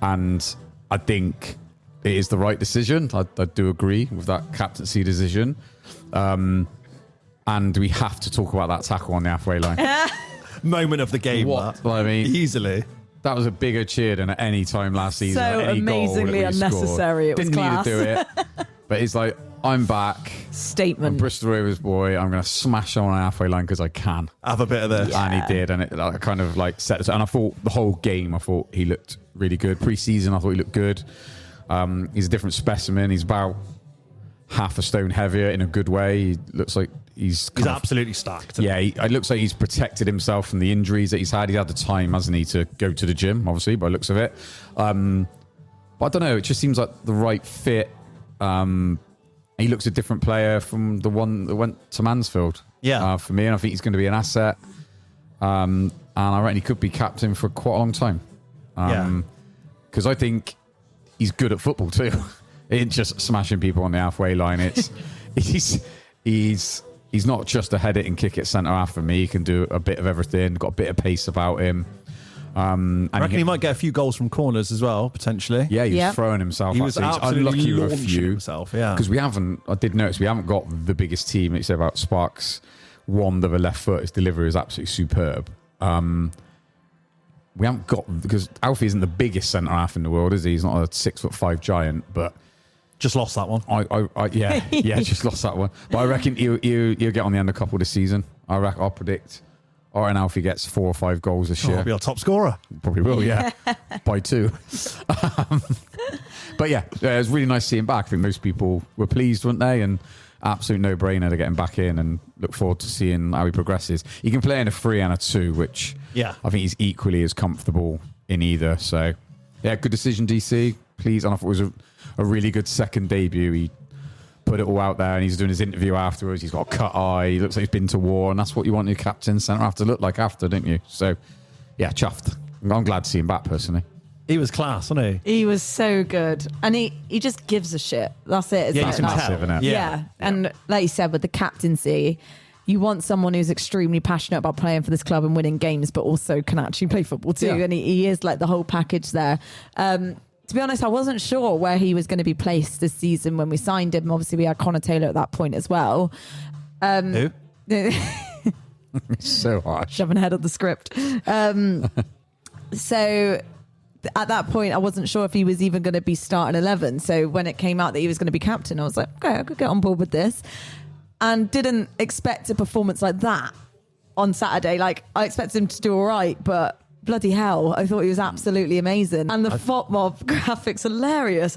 And I think it is the right decision. I do agree with that captaincy decision. And we have to talk about that tackle on the halfway line. Moment of the game. What? That. I mean, Easily. that was a bigger cheer than at any time last season. So any goal that amazingly we unnecessary. Scored. It was Didn't class. need to do it. But it's like, I'm back. I'm Statement. Bristol Rovers boy. I'm going to smash on a halfway line because I can. Have a bit of this. And he did. And it kind of like set it. And I thought the whole game, I thought he looked really good. Pre-season, I thought he looked good. He's a different specimen. He's about half a stone heavier in a good way. He looks like he's Absolutely stacked. Yeah, it looks like he's protected himself from the injuries that he's had. He's had the time, hasn't he, to go to the gym, obviously, by the looks of it. But I don't know, it just seems like the right fit. He looks a different player from the one that went to Mansfield. Yeah. For me, and I think he's going to be an asset. And I reckon he could be captain for quite a long time. Because I think he's good at football too. It's just smashing people on the halfway line. He's not just a head it and kick it centre half for me. He can do a bit of everything. Got a bit of pace about him. And I reckon he might get a few goals from corners as well, potentially. Yeah, he was throwing himself. He was actually. He's absolutely unlucky with a launching few. himself, yeah. Because I did notice we haven't got the biggest team. It's about Sparks' wand of a left foot. His delivery is absolutely superb. We haven't got, because Alfie isn't the biggest centre half in the world, is he? He's not a 6'5" giant, but just lost that one. Just lost that one. But I reckon he'll get on the end a couple this season. I'll predict. And Alfie gets 4 or 5 goals this year. He'll be our top scorer. Probably will, yeah. By 2. But yeah, it was really nice to see him back. I think most people were pleased, weren't they? And absolute no-brainer to get him back in, and look forward to seeing how he progresses. He can play in a 3 and a 2, which I think he's equally as comfortable in either. So, yeah, good decision, DC. Please, and I thought it was a really good second debut. He put it all out there, and he's doing his interview afterwards. He's got a cut eye. He looks like he's been to war, and that's what you want your captain centre-half to look like after, don't you? So, yeah, chuffed. I'm glad to see him back, personally. He was class, wasn't he? He was so good. And he just gives a shit. That's it. Yeah, he's massive, isn't it? Yeah. And like you said, with the captaincy, you want someone who's extremely passionate about playing for this club and winning games, but also can actually play football too. Yeah. And he is like the whole package there. To be honest, I wasn't sure where he was going to be placed this season when we signed him. Obviously, we had Connor Taylor at that point as well. Who? So harsh. Shoving ahead of the script. So at that point, I wasn't sure if he was even going to be starting 11. So when it came out that he was going to be captain, I was like, okay, I could get on board with this. And didn't expect a performance like that on Saturday. Like, I expected him to do all right, but bloody hell, I thought he was absolutely amazing. And the FOTMob graphics hilarious.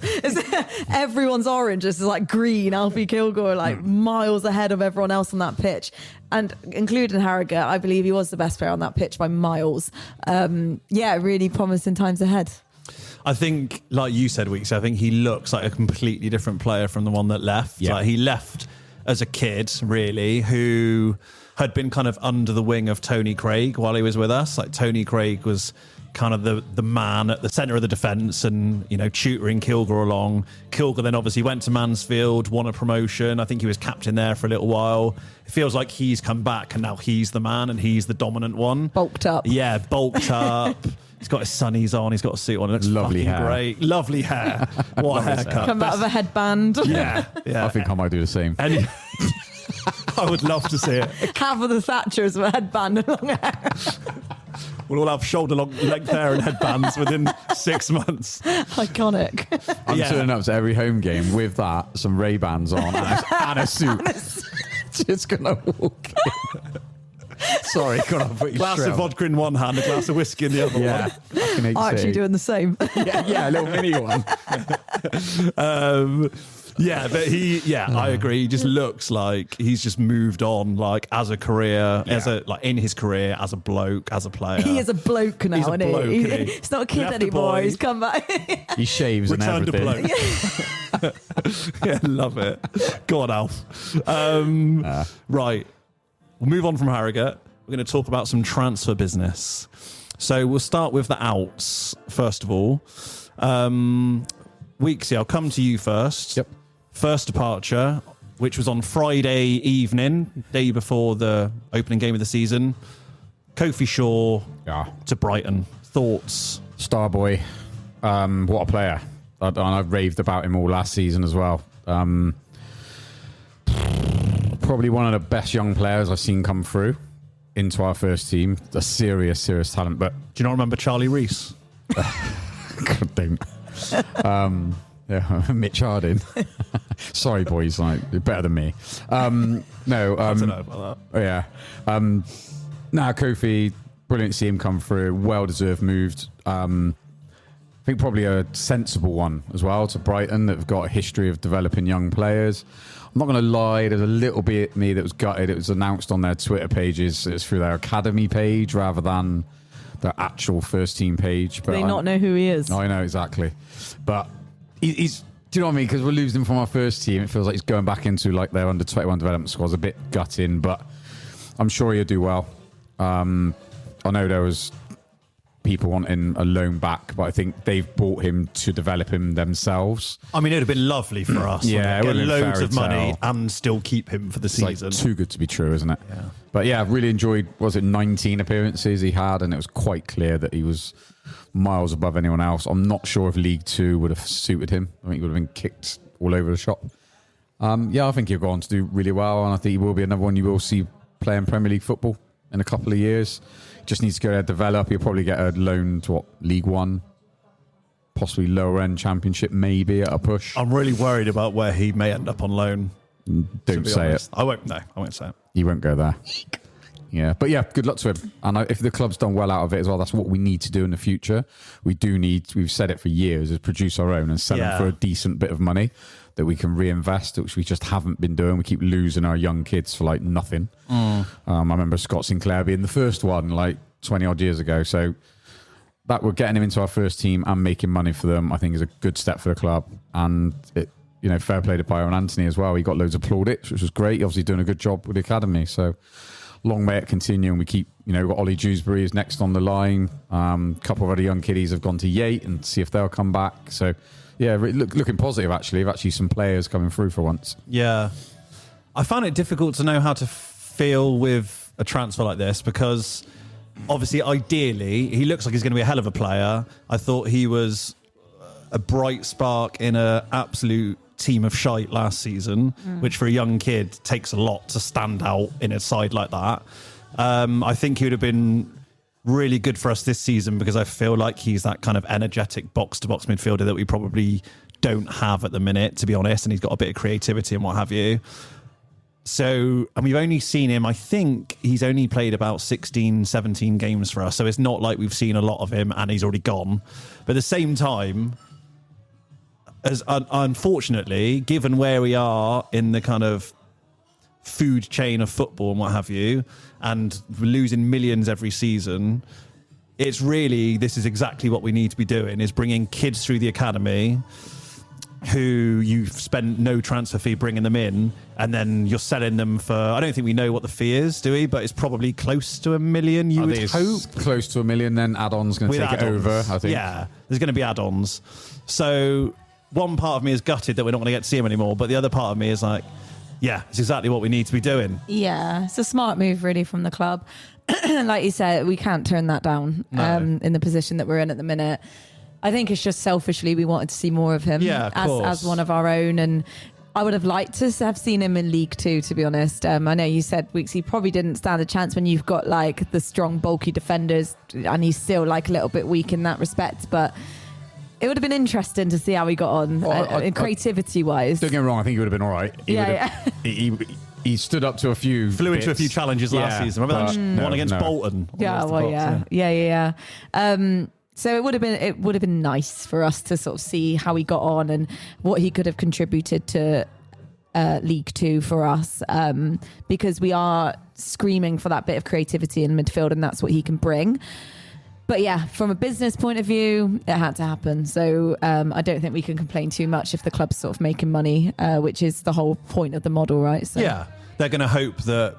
Everyone's orange is like green. Alfie Kilgore like miles ahead of everyone else on that pitch. And including Harrogate, I believe he was the best player on that pitch by miles. Really promising times ahead. I think, like you said, Weeksy, I think he looks like a completely different player from the one that left. Yeah. Like, he left as a kid, really, who had been kind of under the wing of Tony Craig while he was with us. Like, Tony Craig was kind of the man at the centre of the defence and, you know, tutoring Kilgore along. Kilgore then obviously went to Mansfield, won a promotion. I think he was captain there for a little while. It feels like he's come back and now he's the man and he's the dominant one. Bulked up. Yeah, bulked up. He's got his sunnies on. He's got a suit on. It looks Lovely fucking hair. great. Lovely hair. What a haircut. Come out of a headband. Yeah. I think I might do the same. And I would love to see it. Half of the Thatchers with a headband and long hair. We'll all have shoulder length hair and headbands within 6 months. Iconic. I'm turning up to every home game with that, some Ray-Bans on and a suit. Just gonna walk in. Sorry, got to put your Glass of vodka in one hand, a glass of whiskey in the other one. I'm actually doing the same. Yeah, a little mini one. I agree. He just looks like he's just moved on, like, as a career, in his career, as a bloke, as a player. He is a bloke now, He's a isn't bloke, he? isn't he? He's not a kid Left the anymore. boy. He's come back. He shaves and Return to everything. bloke. Yeah, love it. Go on, Alf. Right. We'll move on from Harrogate. We're going to talk about some transfer business. So we'll start with the outs, first of all. Weeksy, I'll come to you first. Yep. First departure, which was on Friday evening, day before the opening game of the season. Kofi Shaw to Brighton. Thoughts? Starboy. What a player. I've raved about him all last season as well. Probably one of the best young players I've seen come through into our first team. A serious talent. But Do you not remember Charlie Rees? God, don't. Mitch Harding. Sorry, boys. Like, you're better than me. I don't know about that. Yeah. Kofi, brilliant to see him come through. Well-deserved moved. I think probably a sensible one as well to Brighton that have got a history of developing young players. I'm not going to lie, there's a little bit me that was gutted. It was announced on their Twitter pages. It's through their academy page rather than their actual first team page. But They not know who he is. I know, exactly. But he's, do you know what I mean? Because we're losing him from our first team. It feels like he's going back into like their under 21 development squad. A bit gutting, but I'm sure he'll do well. I know there was people wanting a loan back, but I think they've bought him to develop him themselves. I mean, it would have been lovely for us. Yeah, it get would have been loads fairy of money tale. and still keep him for the It's season. like too good to be true, isn't it? Yeah. But yeah, I've really enjoyed, 19 appearances he had, and it was quite clear that he was miles above anyone else. I'm not sure if League Two would have suited him. I think he would have been kicked all over the shop. I think he'll go on to do really well, and I think he will be another one you will see playing Premier League football in a couple of years. Just needs to go there, develop. He'll probably get a loan to League One, possibly lower end Championship, maybe at a push. I'm really worried about where he may end up on loan. Don't say honest. it. I won't say it. He won't go there. Yeah, but yeah, good luck to him. And if the club's done well out of it as well, that's what we need to do in the future. We've said it for years, is produce our own and sell them for a decent bit of money that we can reinvest, which we just haven't been doing. We keep losing our young kids for like nothing. I remember Scott Sinclair being the first one like 20 odd years ago. So that we're getting him into our first team and making money for them, I think is a good step for the club. And fair play to Byron Anthony as well. He got loads of plaudits, which was great. He obviously doing a good job with the academy. So long may it continue, and we keep, we've got Ollie Dewsbury is next on the line. A couple of other young kiddies have gone to Yate and see if they'll come back. So, yeah, looking positive, actually. We've actually some players coming through for once. Yeah. I find it difficult to know how to feel with a transfer like this because, obviously, ideally, he looks like he's going to be a hell of a player. I thought he was a bright spark in an absolute team of shite last season, which for a young kid takes a lot to stand out in a side like that. I think he would have been really good for us this season because I feel like he's that kind of energetic box-to-box midfielder that we probably don't have at the minute, to be honest, and he's got a bit of creativity and what have you. So, and we've only seen him, I think he's only played about 16, 17 games for us, so it's not like we've seen a lot of him and he's already gone. But at the same time, as unfortunately, given where we are in the kind of food chain of football and what have you, and we're losing millions every season, this is exactly what we need to be doing, is bringing kids through the academy who you've spent no transfer fee bringing them in, and then you're selling them for, I don't think we know what the fee is, do we? But it's probably close to $1 million, you would hope. Close to $1 million, then add-ons going to take it over, I think. Yeah, there's going to be add-ons. So one part of me is gutted that we're not going to get to see him anymore, but the other part of me is like, yeah, it's exactly what we need to be doing. Yeah, it's a smart move really from the club. Like you said, we can't turn that down in the position that we're in at the minute. I think it's just selfishly we wanted to see more of him as one of our own, and I would have liked to have seen him in League Two, to be honest. I know you said, Weeksy, probably didn't stand a chance when you've got like the strong, bulky defenders, and he's still like a little bit weak in that respect, but it would have been interesting to see how he got on, creativity-wise. Don't get me wrong, I think he would have been all right. He stood up to a few... Flew into a few challenges last season. Remember that one against Bolton? Yeah. So it would have been nice for us to sort of see how he got on and what he could have contributed to League Two for us, because we are screaming for that bit of creativity in midfield, and that's what he can bring. But yeah, from a business point of view, it had to happen. So I don't think we can complain too much if the club's sort of making money, which is the whole point of the model, right? So. Yeah, they're going to hope that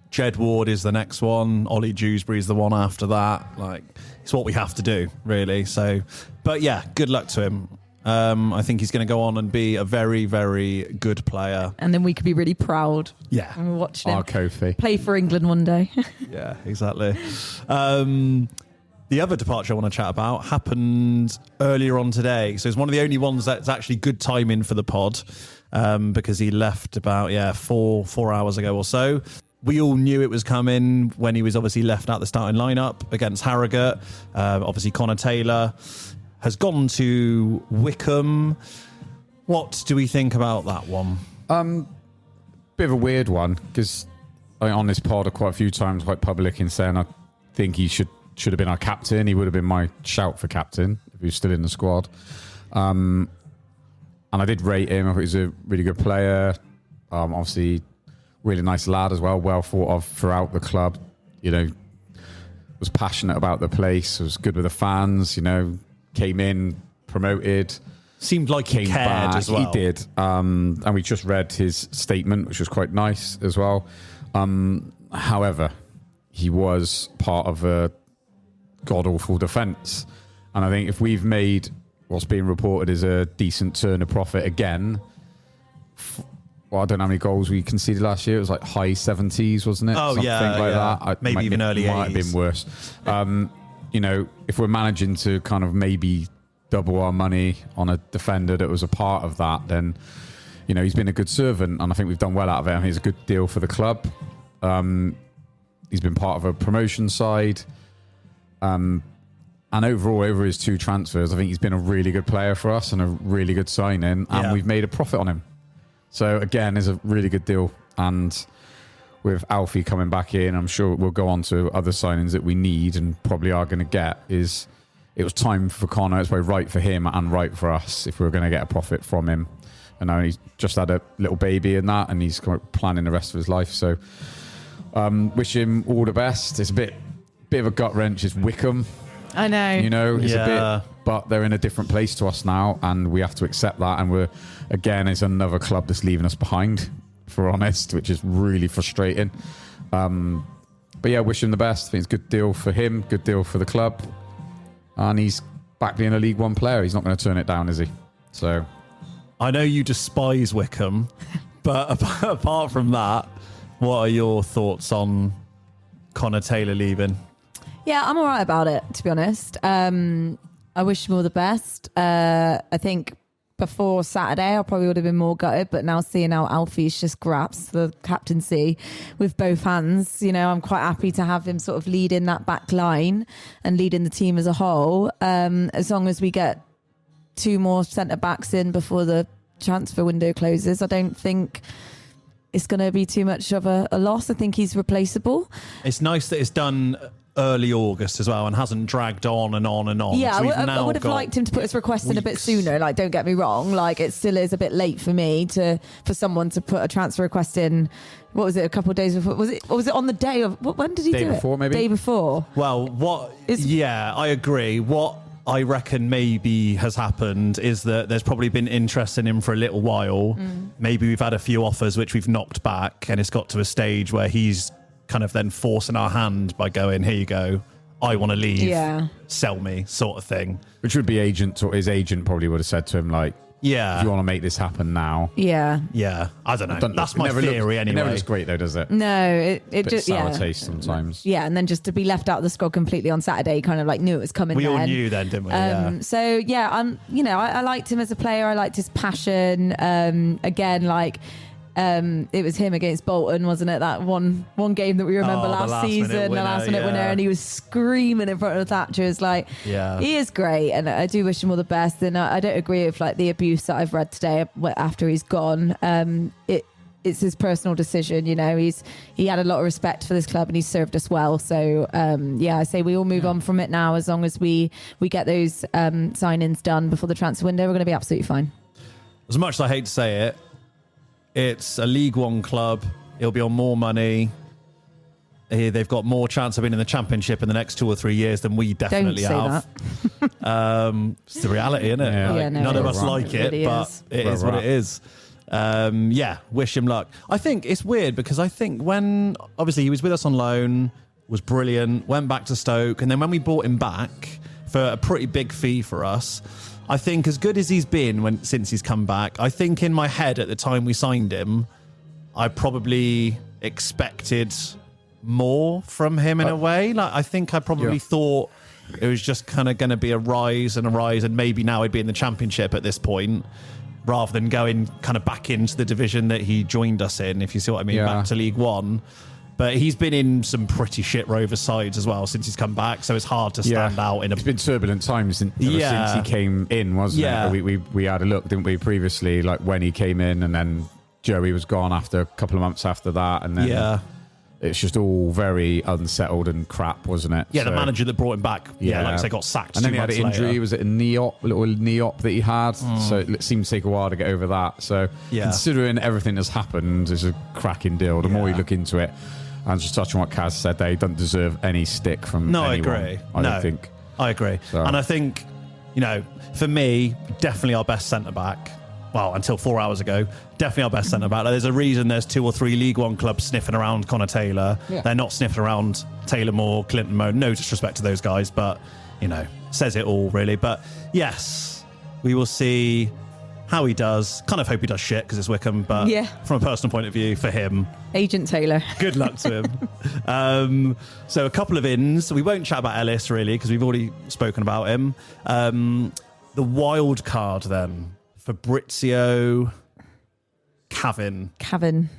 Jed Ward is the next one, Ollie Dewsbury is the one after that. Like, it's what we have to do, really. So, but yeah, good luck to him. I think he's going to go on and be a very, very good player. And then we could be really proud. Yeah. And we're watching him Kofi play for England one day. Yeah, exactly. The other departure I want to chat about happened earlier on today. So it's one of the only ones that's actually good timing for the pod, because he left about, 4 hours ago or so. We all knew it was coming when he was obviously left out the starting lineup against Harrogate. Obviously, Connor Taylor has gone to Wickham. What do we think about that one? Bit of a weird one, because on this pod quite a few times, quite public in saying I think he should have been our captain. He would have been my shout for captain if he was still in the squad. And I did rate him. I thought he was a really good player. Obviously, really nice lad as well. Well thought of throughout the club. Was passionate about the place. Was good with the fans. Came in, promoted. Seemed like he cared back. as well. He did. And we just read his statement, which was quite nice as well. However, he was part of a god-awful defence. And I think if we've made what's being reported as a decent turn of profit again, I don't know how many goals we conceded last year. It was like high 70s, wasn't it? Oh, Something like that. Maybe even early 80s. Might have been worse. If we're managing to kind of maybe double our money on a defender that was a part of that, then, he's been a good servant, and I think we've done well out of it. I think it's a good deal for the club. He's been part of a promotion side. And overall, over his 2 transfers, I think he's been a really good player for us and a really good signing, and we've made a profit on him. So again, it's a really good deal, and with Alfie coming back in, I'm sure we'll go on to other signings that we need and probably are going to get, is it was time for Connor. It's probably right for him and right for us if we were going to get a profit from him. And now he's just had a little baby and that, and he's planning the rest of his life. So wish him all the best. It's a bit of a gut wrench. It's Wickham. I know. You know, it's a bit, but they're in a different place to us now, and we have to accept that. And it's another club that's leaving us behind, if we're honest, which is really frustrating. But yeah, wish him the best. I think it's a good deal for him, good deal for the club. And he's back being a League One player. He's not going to turn it down, is he? So I know you despise Wickham, but apart from that, what are your thoughts on Connor Taylor leaving? Yeah, I'm all right about it, to be honest. I wish him all the best. I think before Saturday, I probably would have been more gutted, but now seeing how Alfie's just grasps the captaincy with both hands, you know, I'm quite happy to have him sort of leading that back line and leading the team as a whole. As long as we get 2 more centre-backs in before the transfer window closes, I don't think it's going to be too much of a loss. I think he's replaceable. It's nice that it's done early August as well and hasn't dragged on and on and on. Yeah, So I would have liked him to put his request in a bit sooner. Like, don't get me wrong. Like, it still is a bit late for me for someone to put a transfer request in. What was it? A couple of days before? Was it on the day of? When did he do it? Day before, maybe. Day before. Well, yeah, I agree. What I reckon maybe has happened is that there's probably been interest in him for a little while. Maybe we've had a few offers which we've knocked back, and it's got to a stage where he's kind of then forcing our hand by going, here you go, I want to leave, sell me, sort of thing. Which would be his agent probably would have said to him, like, yeah, if you want to make this happen now. Yeah. I don't know. That's my theory anyway. It never looks great though, does it? No, it just sour taste sometimes. Yeah, and then just to be left out of the squad completely on Saturday, kind of like knew it was coming. We all knew then, didn't we? So yeah, I liked him as a player. I liked his passion. Again, like. It was him against Bolton, wasn't it? That one game that we remember last season, the last minute winner, and he was screaming in front of Thatcher. It's like, he is great, and I do wish him all the best. And I don't agree with like the abuse that I've read today after he's gone. It's his personal decision, you know. He had a lot of respect for this club and he's served us well. So I say we all move on from it now. As long as we get those signings done before the transfer window, we're going to be absolutely fine. As much as I hate to say it, it's a League One club. It'll be on more money. They've got more chance of being in the Championship in the next 2 or 3 years than we definitely have. It's the reality, isn't it? Yeah. None of us like it, really but it is what it is. Wish him luck. I think it's weird because I think when obviously he was with us on loan, was brilliant, went back to Stoke, and then when we bought him back for a pretty big fee for us, I think as good as he's been since he's come back, I think in my head at the time we signed him, I probably expected more from him in a way. Like I think I probably thought it was just kind of going to be a rise, and maybe now he'd be in the Championship at this point, rather than going kind of back into the division that he joined us in, if you see what I mean, back to League One. But he's been in some pretty shit Rovers sides as well since he's come back, so it's hard to stand out in a... It's been turbulent times since he came in, wasn't it? We had a look, didn't we, previously, like when he came in, and then Joey was gone after a couple of months after that, and then it's just all very unsettled and crap, wasn't it? Yeah, the manager that brought him back, like I say, got sacked. And then he had an injury. Later. Was it a little knee op that he had? So it seemed to take a while to get over that. So considering everything that's happened, it's a cracking deal. The more you look into it, and just touching what Caz said, they don't deserve any stick from anyone. I agree. I don't think. I agree. So. And I think, for me, definitely our best centre-back. Well, until 4 hours ago, definitely our best centre-back. There's a reason there's 2 or 3 League One clubs sniffing around Connor Taylor. Yeah. They're not sniffing around Taylor Moore, Clinton Moe. No disrespect to those guys, but, says it all, really. But, yes, we will see how he does. Kind of hope he does shit because it's Wickham, but from a personal point of view, for him, Agent Taylor, good luck to him. So a couple of ins. We won't chat about Ellis really because we've already spoken about him. The wild card then, Fabrizio, Cavegn.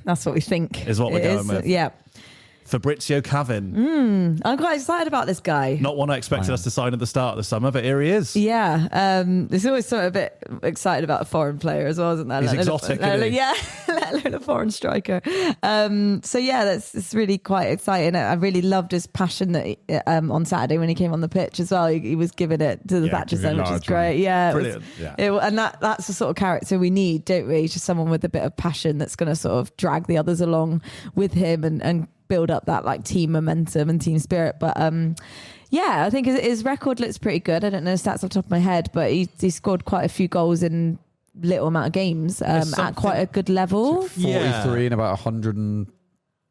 That's what we think is what we're going with. Yeah. Fabrizio Cavegn. I'm quite excited about this guy. Not one I expected us to sign at the start of the summer, but here he is. Yeah, there's always something a bit excited about a foreign player as well, isn't there? He's exotic, isn't he? Yeah, let alone a foreign striker. So yeah, it's really quite exciting. I really loved his passion that on Saturday when he came on the pitch as well. He was giving it to the Thatcher Zone, which is great. Yeah, brilliant. And that's the sort of character we need, don't we? Just someone with a bit of passion that's going to sort of drag the others along with him and build up that like team momentum and team spirit. But yeah, I think his record looks pretty good. I don't know the stats off the top of my head, but he scored quite a few goals in little amount of games at quite a good level. 43 in about 100 and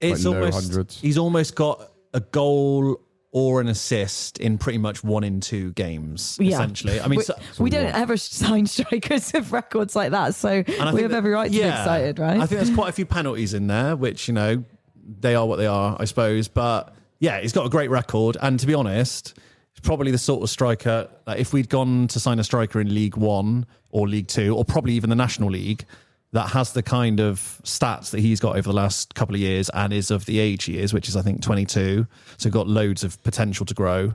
it's like almost, hundreds. He's almost got a goal or an assist in pretty much 1 in 2 games, essentially. I mean, we don't ever sign strikers with records like that, so we have every right to be excited, right? I think there's quite a few penalties in there, which, they are what they are, I suppose. But yeah, he's got a great record. And to be honest, he's probably the sort of striker, like if we'd gone to sign a striker in League One or League Two, or probably even the National League, that has the kind of stats that he's got over the last couple of years and is of the age he is, which is, I think, 22. So got loads of potential to grow.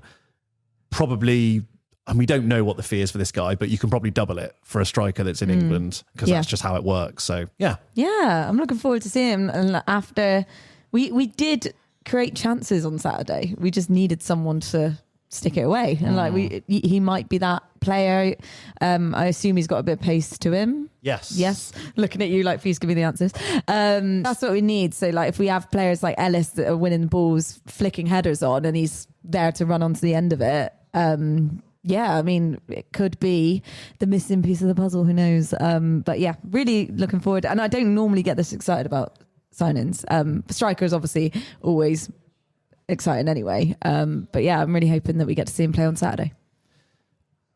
Probably, and we don't know what the fee is for this guy, but you can probably double it for a striker that's in England, because that's just how it works. So, yeah. Yeah, I'm looking forward to seeing him. And after... We did create chances on Saturday. We just needed someone to stick it away. And he might be that player. I assume he's got a bit of pace to him. Yes. Looking at you like, please give me the answers. That's what we need. So like if we have players like Ellis that are winning balls, flicking headers on, and he's there to run onto the end of it. Yeah, I mean, it could be the missing piece of the puzzle. Who knows? But yeah, really looking forward. And I don't normally get this excited about signings. Strikers obviously always exciting anyway. But yeah, I'm really hoping that we get to see him play on Saturday.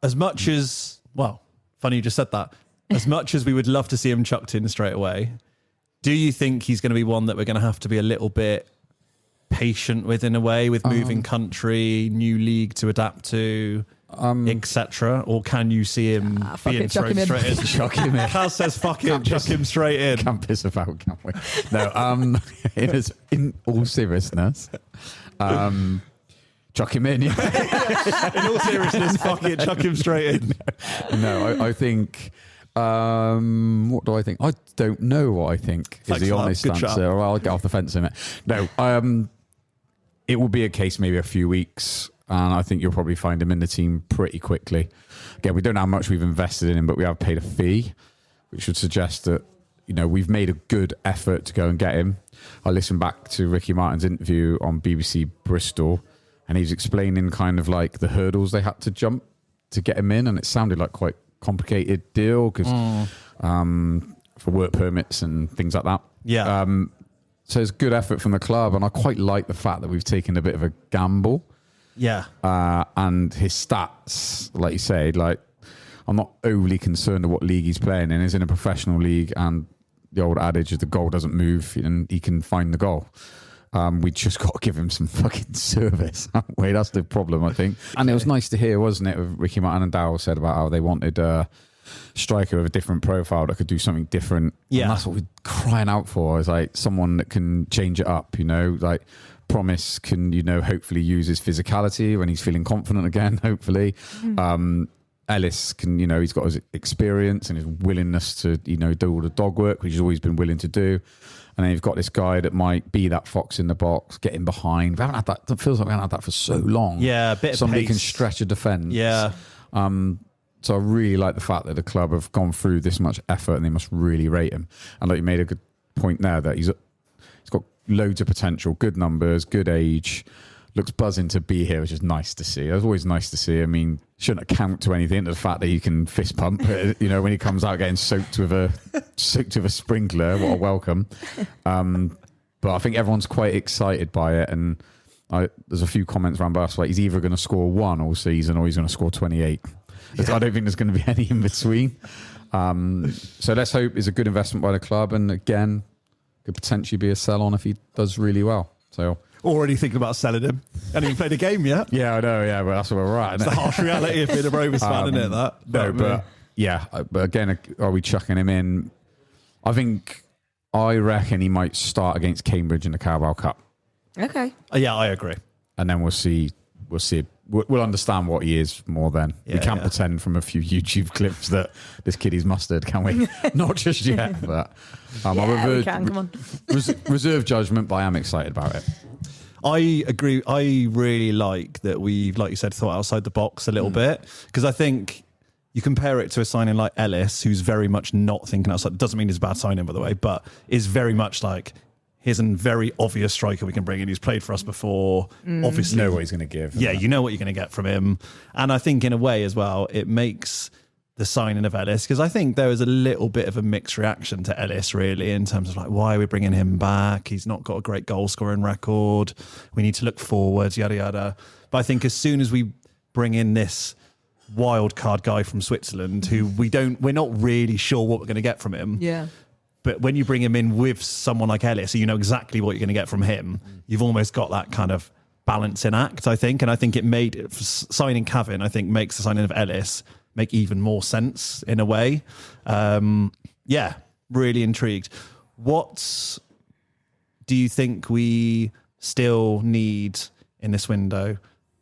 As much as, well, funny you just said that. As much as we would love to see him chucked in straight away, do you think he's going to be one that we're going to have to be a little bit patient with in a way, with moving country, new league to adapt to, etc.? Or can you see him being thrown straight in? Chuck him in. Kaz says, fuck it, chuck him straight in. Can't piss about, can we? No, in all seriousness, chuck him in. Yeah. In all seriousness, fuck it, chuck him straight in. No, I think... what do I think? I don't know what I think. Thanks is the for that. honest Good answer. chat. Or I'll get off the fence in it. No, it will be a case maybe a few weeks, and I think you'll probably find him in the team pretty quickly. Again, we don't know how much we've invested in him, but we have paid a fee, which would suggest that we've made a good effort to go and get him. I listened back to Ricky Martin's interview on BBC Bristol, and he's explaining kind of like the hurdles they had to jump to get him in, and it sounded like quite complicated deal because for work permits and things like that. Yeah. So it's good effort from the club, and I quite like the fact that we've taken a bit of a gamble. Yeah. And his stats, like you say, like I'm not overly concerned with what league he's playing in. He's in a professional league, and the old adage is the goal doesn't move, and he can find the goal. We just got to give him some fucking service, haven't we? That's the problem, I think. And it was nice to hear, wasn't it, with Ricky Martin and Darryl said about how they wanted a striker with a different profile that could do something different. Yeah. And that's what we're crying out for, is like someone that can change it up, like Promise can, hopefully use his physicality when he's feeling confident again, hopefully. Ellis can, he's got his experience and his willingness to, do all the dog work, which he's always been willing to do. And then you've got this guy that might be that fox in the box, get in behind. We haven't had that. It feels like we haven't had that for so long. Yeah, a bit of somebody pace. Can stretch a defence. Yeah. So I really like the fact that the club have gone through this much effort, and they must really rate him. And like you made a good point there that he's got loads of potential, good numbers, good age, looks buzzing to be here, which is nice to see. It was always nice to see. I mean, shouldn't account to anything to the fact that he can fist pump. When he comes out getting soaked with a sprinkler, what a welcome. But I think everyone's quite excited by it, and there's a few comments around us like he's either going to score 1 all season or he's going to score 28. Yeah. I don't think there's going to be any in between. So let's hope it's a good investment by the club, and again, could potentially be a sell-on if he does really well. So. Already thinking about selling him. Hasn't even played a game yet. Yeah, I know. Yeah, but that's where we're at. It's the harsh reality of being a Rovers fan, isn't it? That. No, but again, are we chucking him in? I reckon he might start against Cambridge in the Carabao Cup. Okay. Yeah, I agree. And then we'll see. We'll understand what he is more then. We can't pretend from a few YouTube clips that this kid is mustard, can we? Not just yet, but we can. Come on. Reserve judgment, but I am excited about it. I agree. I really like that we've, like you said, thought outside the box a little bit, because I think you compare it to a signing like Ellis, who's very much not thinking outside. Doesn't mean he's a bad signing, by the way, but is very much like, here's a very obvious striker we can bring in who's played for us before. Obviously, You know what he's going to give. Yeah, you know what you're going to get from him. And I think in a way as well, it makes the signing of Ellis, because I think there was a little bit of a mixed reaction to Ellis, really, in terms of like, why are we bringing him back? He's not got a great goal scoring record. We need to look forwards, yada, yada. But I think as soon as we bring in this wild card guy from Switzerland, who we're not really sure what we're going to get from him. Yeah. But when you bring him in with someone like Ellis, so you know exactly what you're going to get from him, you've almost got that kind of balancing act, I think. And I think it made signing Cavegn, I think, makes the signing of Ellis make even more sense in a way. Really intrigued. What do you think we still need in this window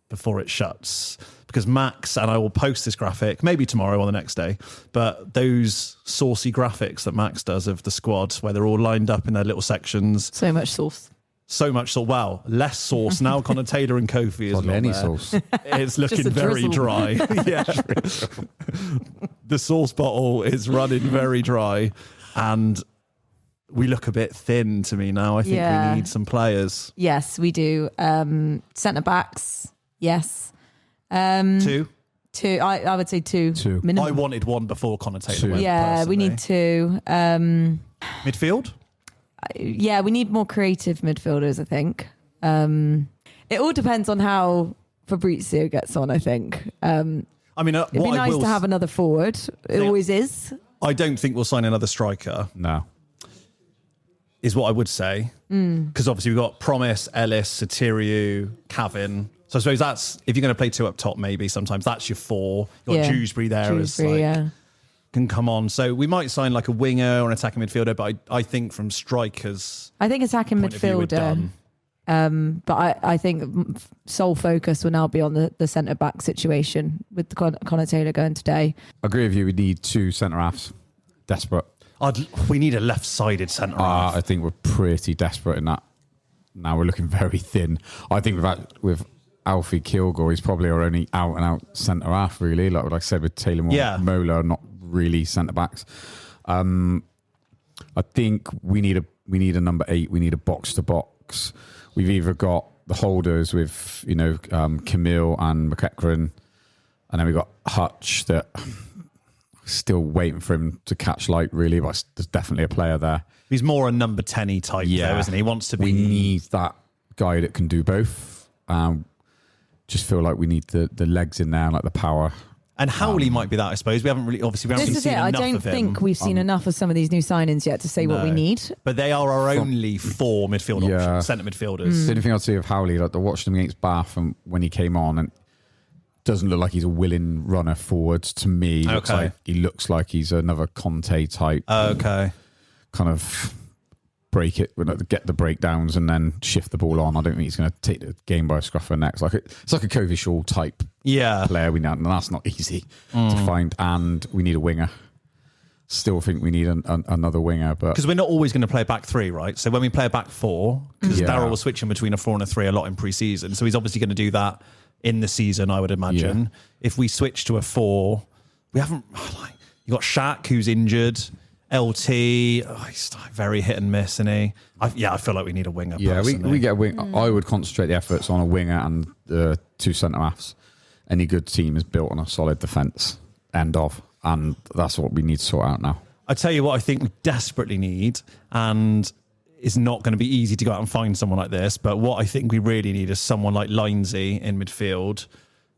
before it shuts? Because Max, and I will post this graphic maybe tomorrow or the next day, but those saucy graphics that Max does of the squad where they're all lined up in their little sections. So much sauce. So much sauce. Wow, less sauce now. Connor Taylor and Kofi is not any there. sauce. It's looking very dry. Yeah, the sauce bottle is running very dry, and we look a bit thin to me now. I think we need some players. Yes, we do. Centre backs. Yes. Two. I would say two. Minimum. I wanted one before Connor Taylor went, Yeah, we need two. Midfield? Yeah, we need more creative midfielders, I think. It all depends on how Fabrizio gets on, I think. I mean, it'd be nice to have another forward. It always is. I don't think we'll sign another striker. No. Is what I would say. Because obviously we've got Promise, Ellis, Satiriu, Cavegn. So I suppose that's, if you're going to play two up top, maybe sometimes that's your four. You've got Dewsbury there as like, can come on. So we might sign like a winger or an attacking midfielder, but I think from strikers, I think attacking midfielder. But I think sole focus will now be on the centre back situation with Connor Taylor going today. I agree with you. We need two centre halves. Desperate. We need a left-sided centre half. I think we're pretty desperate in that. Now we're looking very thin. I think with Alfie Kilgore, he's probably our only out-and-out centre half, really. Like I said, with Taylor Mola, not really centre backs. I think we need a number 8. We need a box to box. We've either got the holders with Camille and McEachran, and then we've got Hutch that still waiting for him to catch light, really. But there's definitely a player there. He's more a number 10-y type, though, isn't he? He wants to be. We need that guy that can do both. Just feel like we need the legs in there, like the power. And Howley might be that, I suppose. We haven't seen enough of him. I don't think we've seen enough of some of these new signings yet to say what we need. But they are our only 4 midfield options, centre midfielders. The only thing I'd say of Howley, like I watched him against Bath and when he came on, and doesn't look like he's a willing runner forwards to me. He looks like he's another Conte type. Okay. Kind of get the breakdowns and then shift the ball on. I don't think he's going to take the game by a scruff of the neck. It's like a Kofi Shaw type player we need, and that's not easy to find. And we need a winger. Still think we need another winger, but because we're not always going to play a back 3, right? So when we play a back 4, because Darryl was switching between a 4 and a 3 a lot in pre-season, so he's obviously going to do that in the season, I would imagine. Yeah. If we switch to a 4, we haven't. You got Shaq, who's injured. LT, he's very hit and miss, isn't he? I feel like we need a winger. Yeah, we get a wing. I would concentrate the efforts on a winger and 2 centre halves. Any good team is built on a solid defence. End of, and that's what we need to sort out now. I tell you what, I think we desperately need, and it's not going to be easy to go out and find someone like this. But what I think we really need is someone like Lindsay in midfield,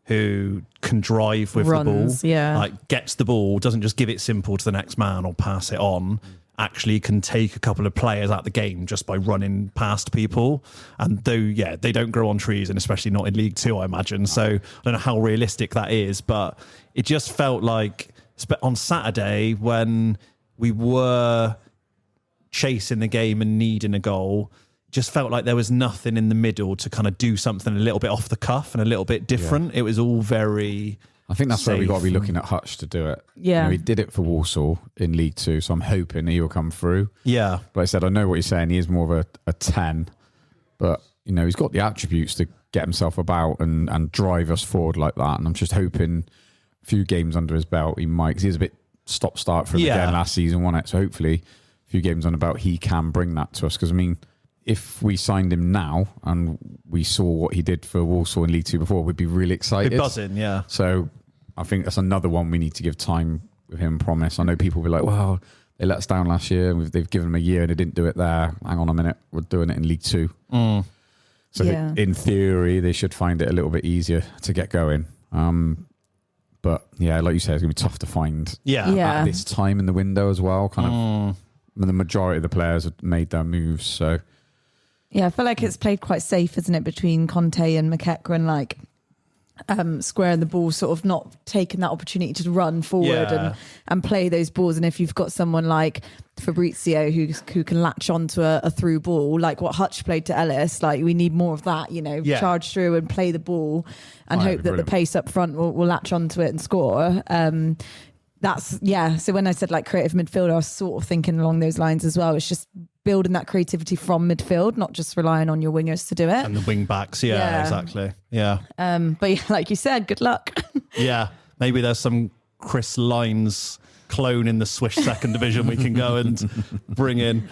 who can drive with the ball, like gets the ball, doesn't just give it simple to the next man or pass it on, actually can take a couple of players out of the game just by running past people. And though, they don't grow on trees, and especially not in League 2, I imagine. So I don't know how realistic that is, but it just felt like on Saturday when we were chasing the game and needing a goal, just felt like there was nothing in the middle to kind of do something a little bit off the cuff and a little bit different. It was all very... I think that's where we got to be safe. looking at Hutch to do it. Yeah. You know, he did it for Walsall in League Two, so I'm hoping he will come through. Yeah. But I said, I know what you're saying. He is more of a 10, but you know, he's got the attributes to get himself about and drive us forward like that. And I'm just hoping a few games under his belt, he might, because he was a bit stop-start for him again last season, wasn't it? So hopefully a few games under belt, he can bring that to us. Because, I mean, if we signed him now and we saw what he did for Walsall in League Two before, we'd be really excited. Bit buzzing, yeah. So I think that's another one we need to give time with him, promise. I know people will be like, well, they let us down last year and they've given him a year and they didn't do it there. Hang on a minute, we're doing it in League Two. So in theory, they should find it a little bit easier to get going. But yeah, like you said, it's going to be tough to find at this time in the window as well. Kind of the majority of the players have made their moves. So yeah, I feel like it's played quite safe, isn't it, between Conte and McKechnie, and like squaring the ball, sort of not taking that opportunity to run forward and play those balls. And if you've got someone like Fabrizio who can latch onto a through ball, like what Hutch played to Ellis, like we need more of that, you know, charge through and play the ball and hope that the pace up front will latch onto it and score. So when I said like creative midfielder, I was sort of thinking along those lines as well. It's just building that creativity from midfield, not just relying on your wingers to do it. And the wing backs, exactly. Yeah. But yeah, like you said, good luck. Yeah. Maybe there's some Chris Lines clone in the Swiss second division we can go and bring in.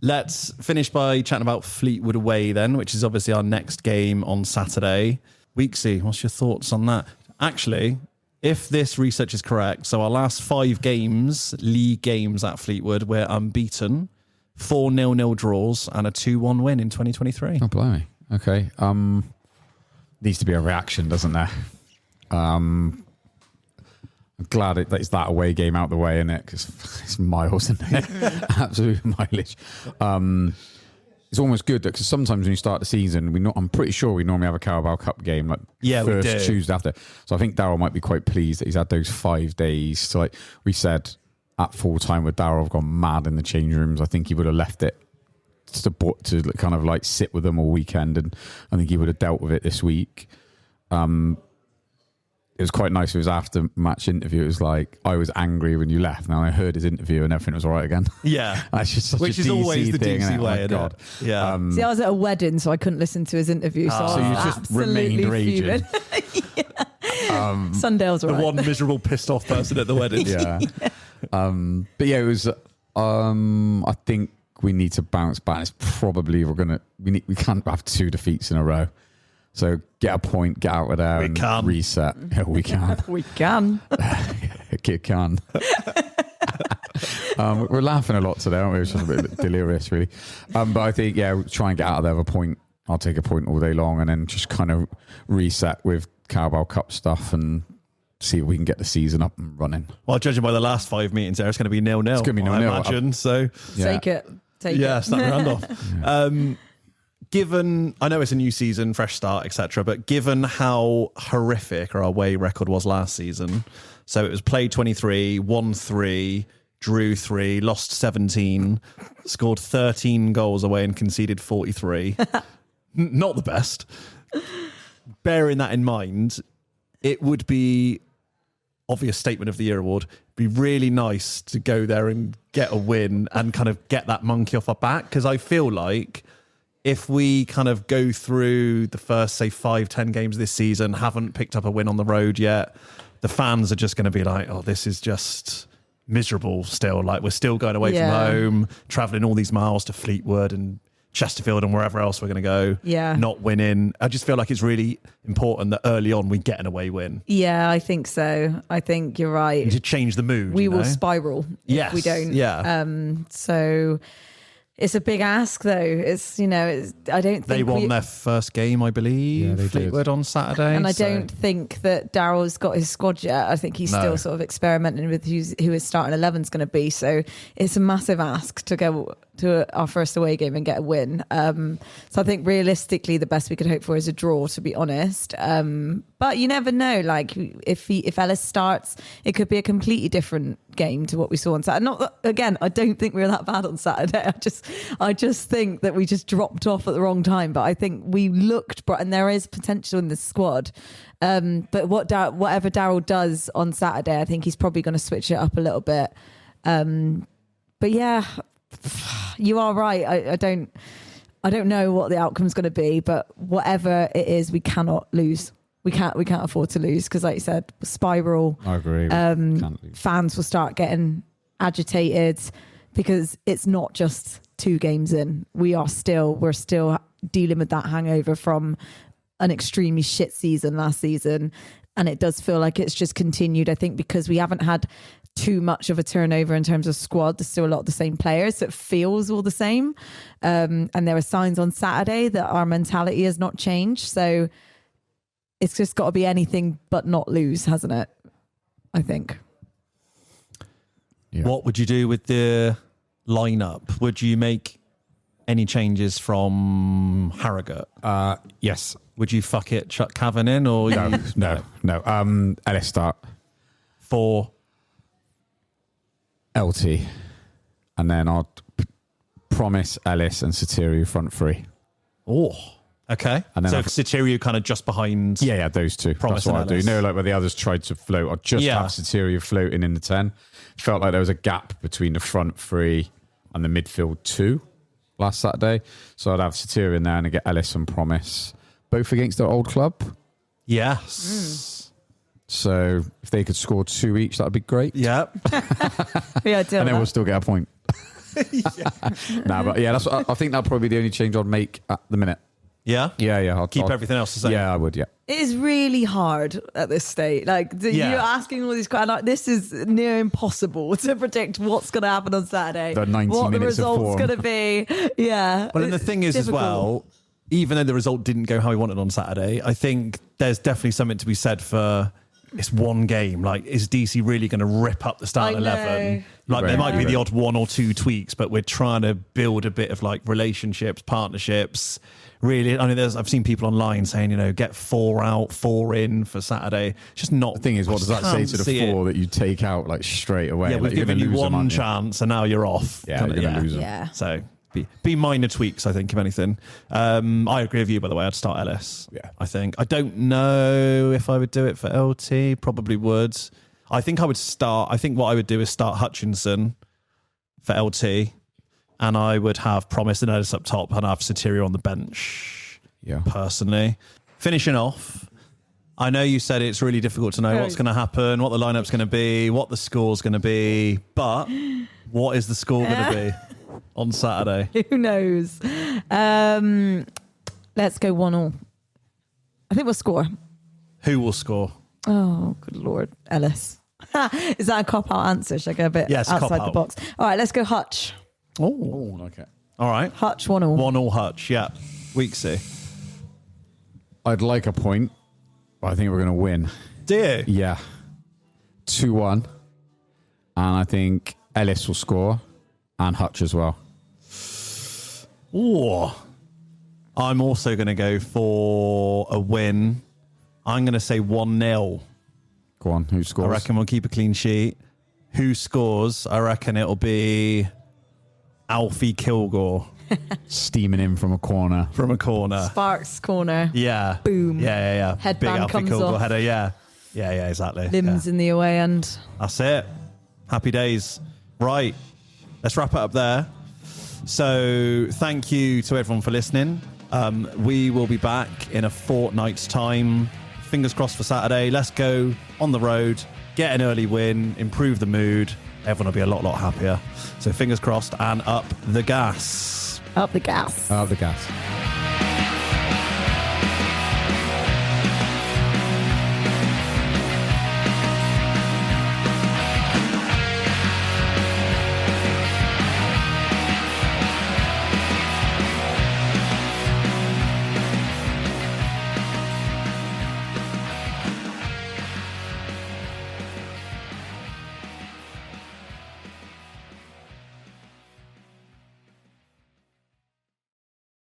Let's finish by chatting about Fleetwood away then, which is obviously our next game on Saturday. Weeksy, what's your thoughts on that? Actually, if this research is correct, so our last 5 games, league games at Fleetwood, we're unbeaten, 4 0-0 draws and a 2-1 win in 2023. Oh, blimey. Okay. Needs to be a reaction, doesn't there? I'm glad it's that away game out the way, isn't it? Because it's miles, isn't it? Absolute mileage. It's almost good because sometimes when you start the season, I'm pretty sure we normally have a Carabao Cup game like first Tuesday after. So I think Darryl might be quite pleased that he's had those 5 days. So like we said at full time with Darryl, I've gone mad in the change rooms. I think he would have left it to kind of like sit with them all weekend, and I think he would have dealt with it this week. It was quite nice. It was after match interview. It was like, I was angry when you left. Now I heard his interview and everything was all right again. Yeah. That's just such Which a is DC always the thing, DC way. Oh, God. Yeah. See, I was at a wedding, so I couldn't listen to his interview. So So I you was just absolutely remained raging. fuming. Sundale's The right. one miserable pissed off person at the wedding. Yeah. But yeah, it was, I think we need to bounce back. It's probably, we can't have 2 defeats in a row. So get a point, get out of there, and reset. Yeah, we can. We can. You can. We're laughing a lot today, aren't we? It's just a bit delirious, really. But I think, we'll try and get out of there with a point. I'll take a point all day long and then just kind of reset with Carabao Cup stuff and see if we can get the season up and running. Well, judging by the last 5 meetings there, it's going to be 0-0. It's going to be 0-0. I imagine. So Take it. snap your hand off. Given, I know it's a new season, fresh start, etc., but given how horrific our away record was last season, so it was played 23, won 3, drew 3, lost 17, scored 13 goals away and conceded 43. Not the best. Bearing that in mind, it would be obvious statement of the year award. Be really nice to go there and get a win and kind of get that monkey off our back, because I feel like if we kind of go through the first, say, 5-10 games this season, haven't picked up a win on the road yet, the fans are just going to be like, oh, this is just miserable still. Like, we're still going away from home, travelling all these miles to Fleetwood and Chesterfield and wherever else we're going to go, not winning. I just feel like it's really important that early on we get an away win. Yeah, I think so. I think you're right. To change the mood. We will spiral if we don't. Yeah. So it's a big ask, though. It's, I don't think they won their first game, I believe, Yeah, they Fleetwood did. on Saturday. And I don't think that Darryl's got his squad yet. I think he's still sort of experimenting with who his starting 11's going to be. So it's a massive ask to go to our first away game and get a win. So I think realistically, the best we could hope for is a draw, to be honest. But you never know. Like if Ellis starts, it could be a completely different game to what we saw on Saturday. I don't think we were that bad on Saturday. I just think that we just dropped off at the wrong time. But I think we looked, and there is potential in this squad. But whatever Daryl does on Saturday, I think he's probably going to switch it up a little bit. But yeah, you are right. I don't know what the outcome's going to be, but whatever it is, we cannot lose. We can't afford to lose because, like you said, spiral. I agree. Fans will start getting agitated because it's not just 2 games in. We're still dealing with that hangover from an extremely shit season last season, and it does feel like it's just continued. I think because we haven't had too much of a turnover in terms of squad. There's still a lot of the same players, so it feels all the same. And there were signs on Saturday that our mentality has not changed. So it's just got to be anything but not lose, hasn't it? I think. Yeah. What would you do with the lineup? Would you make any changes from Harrogate? Yes. Would you fuck it, chuck Cavegn in, or no? Ellis start for LT, and then I'll promise Ellis and Sotirio front 3. Oh, okay. And then so Sotirio kind of just behind. Yeah, those 2. Promise That's what and I do. Ellis. No, like where the others tried to float, I'll just have Sotirio floating in the 10. Felt like there was a gap between the front 3 and the midfield 2 last Saturday. So I'd have Sotirio in there and I'd get Ellis and Promise, both against their old club. Yes. So if they could score 2 each, that'd be great. Yeah. Yeah, and then we'll still get a point. But yeah, I think that'll probably be the only change I'd make at the minute. Yeah? Yeah. I'll keep everything else the same. Yeah, I would, yeah. It is really hard at this stage. Like, you're asking all these questions. Like, this is near impossible to predict what's going to happen on Saturday. The 90 what the minutes of result's form. going to be. Yeah. Well, and the thing is difficult. as well, even though the result didn't go how we wanted on Saturday, I think there's definitely something to be said for it's one game. Like, is DC really going to rip up the starting 11? Like, there might be the odd 1 or 2 tweaks, but we're trying to build a bit of like relationships, partnerships. Really, I mean, I've seen people online saying, get 4 out, 4 in for Saturday. It's just not. The thing is, what does that say to the 4 that you take out like straight away? Yeah, we've given you one chance, and now you're off. Yeah, you're going to lose them. Yeah. So be minor tweaks, I think, if anything. I agree with you, by the way. I'd start Ellis. Yeah. I think. I don't know if I would do it for LT. Probably would. I think I would start. I think what I would do is start Hutchinson for LT, and I would have Promise and Ellis up top, and have Sotirio on the bench. Yeah. Personally, finishing off. I know you said it's really difficult to know what's going to happen, what the lineup's going to be, what the score's going to be, but what is the score going to be on Saturday? Who knows? Let's go 1-1. I think we'll score. Who will score? Oh, good Lord. Ellis. Is that a cop-out answer? Should I go a bit outside the box? All right, let's go Hutch. Oh, like it. All right. Hutch 1-1. 1-1 Hutch, yeah. Weeksy. I'd like a point, but I think we're going to win. Do you? Yeah. 2-1. And I think Ellis will score and Hutch as well. Ooh. I'm also going to go for a win. I'm going to say 1-0. Go on, who scores? I reckon we'll keep a clean sheet. Who scores? I reckon it'll be Alfie Kilgore. Steaming in from a corner. From a corner. Sparks corner. Yeah. Boom. Yeah. Headband Big Alfie comes Kilgore off. header, yeah. Yeah, exactly. Limbs in the away end. That's it. Happy days. Right. Let's wrap it up there. So thank you to everyone for listening. We will be back in a fortnight's time. Fingers crossed for Saturday. Let's go on the road, get an early win, improve the mood. Everyone will be a lot happier. So fingers crossed and up the gas. Up the gas. Up the gas.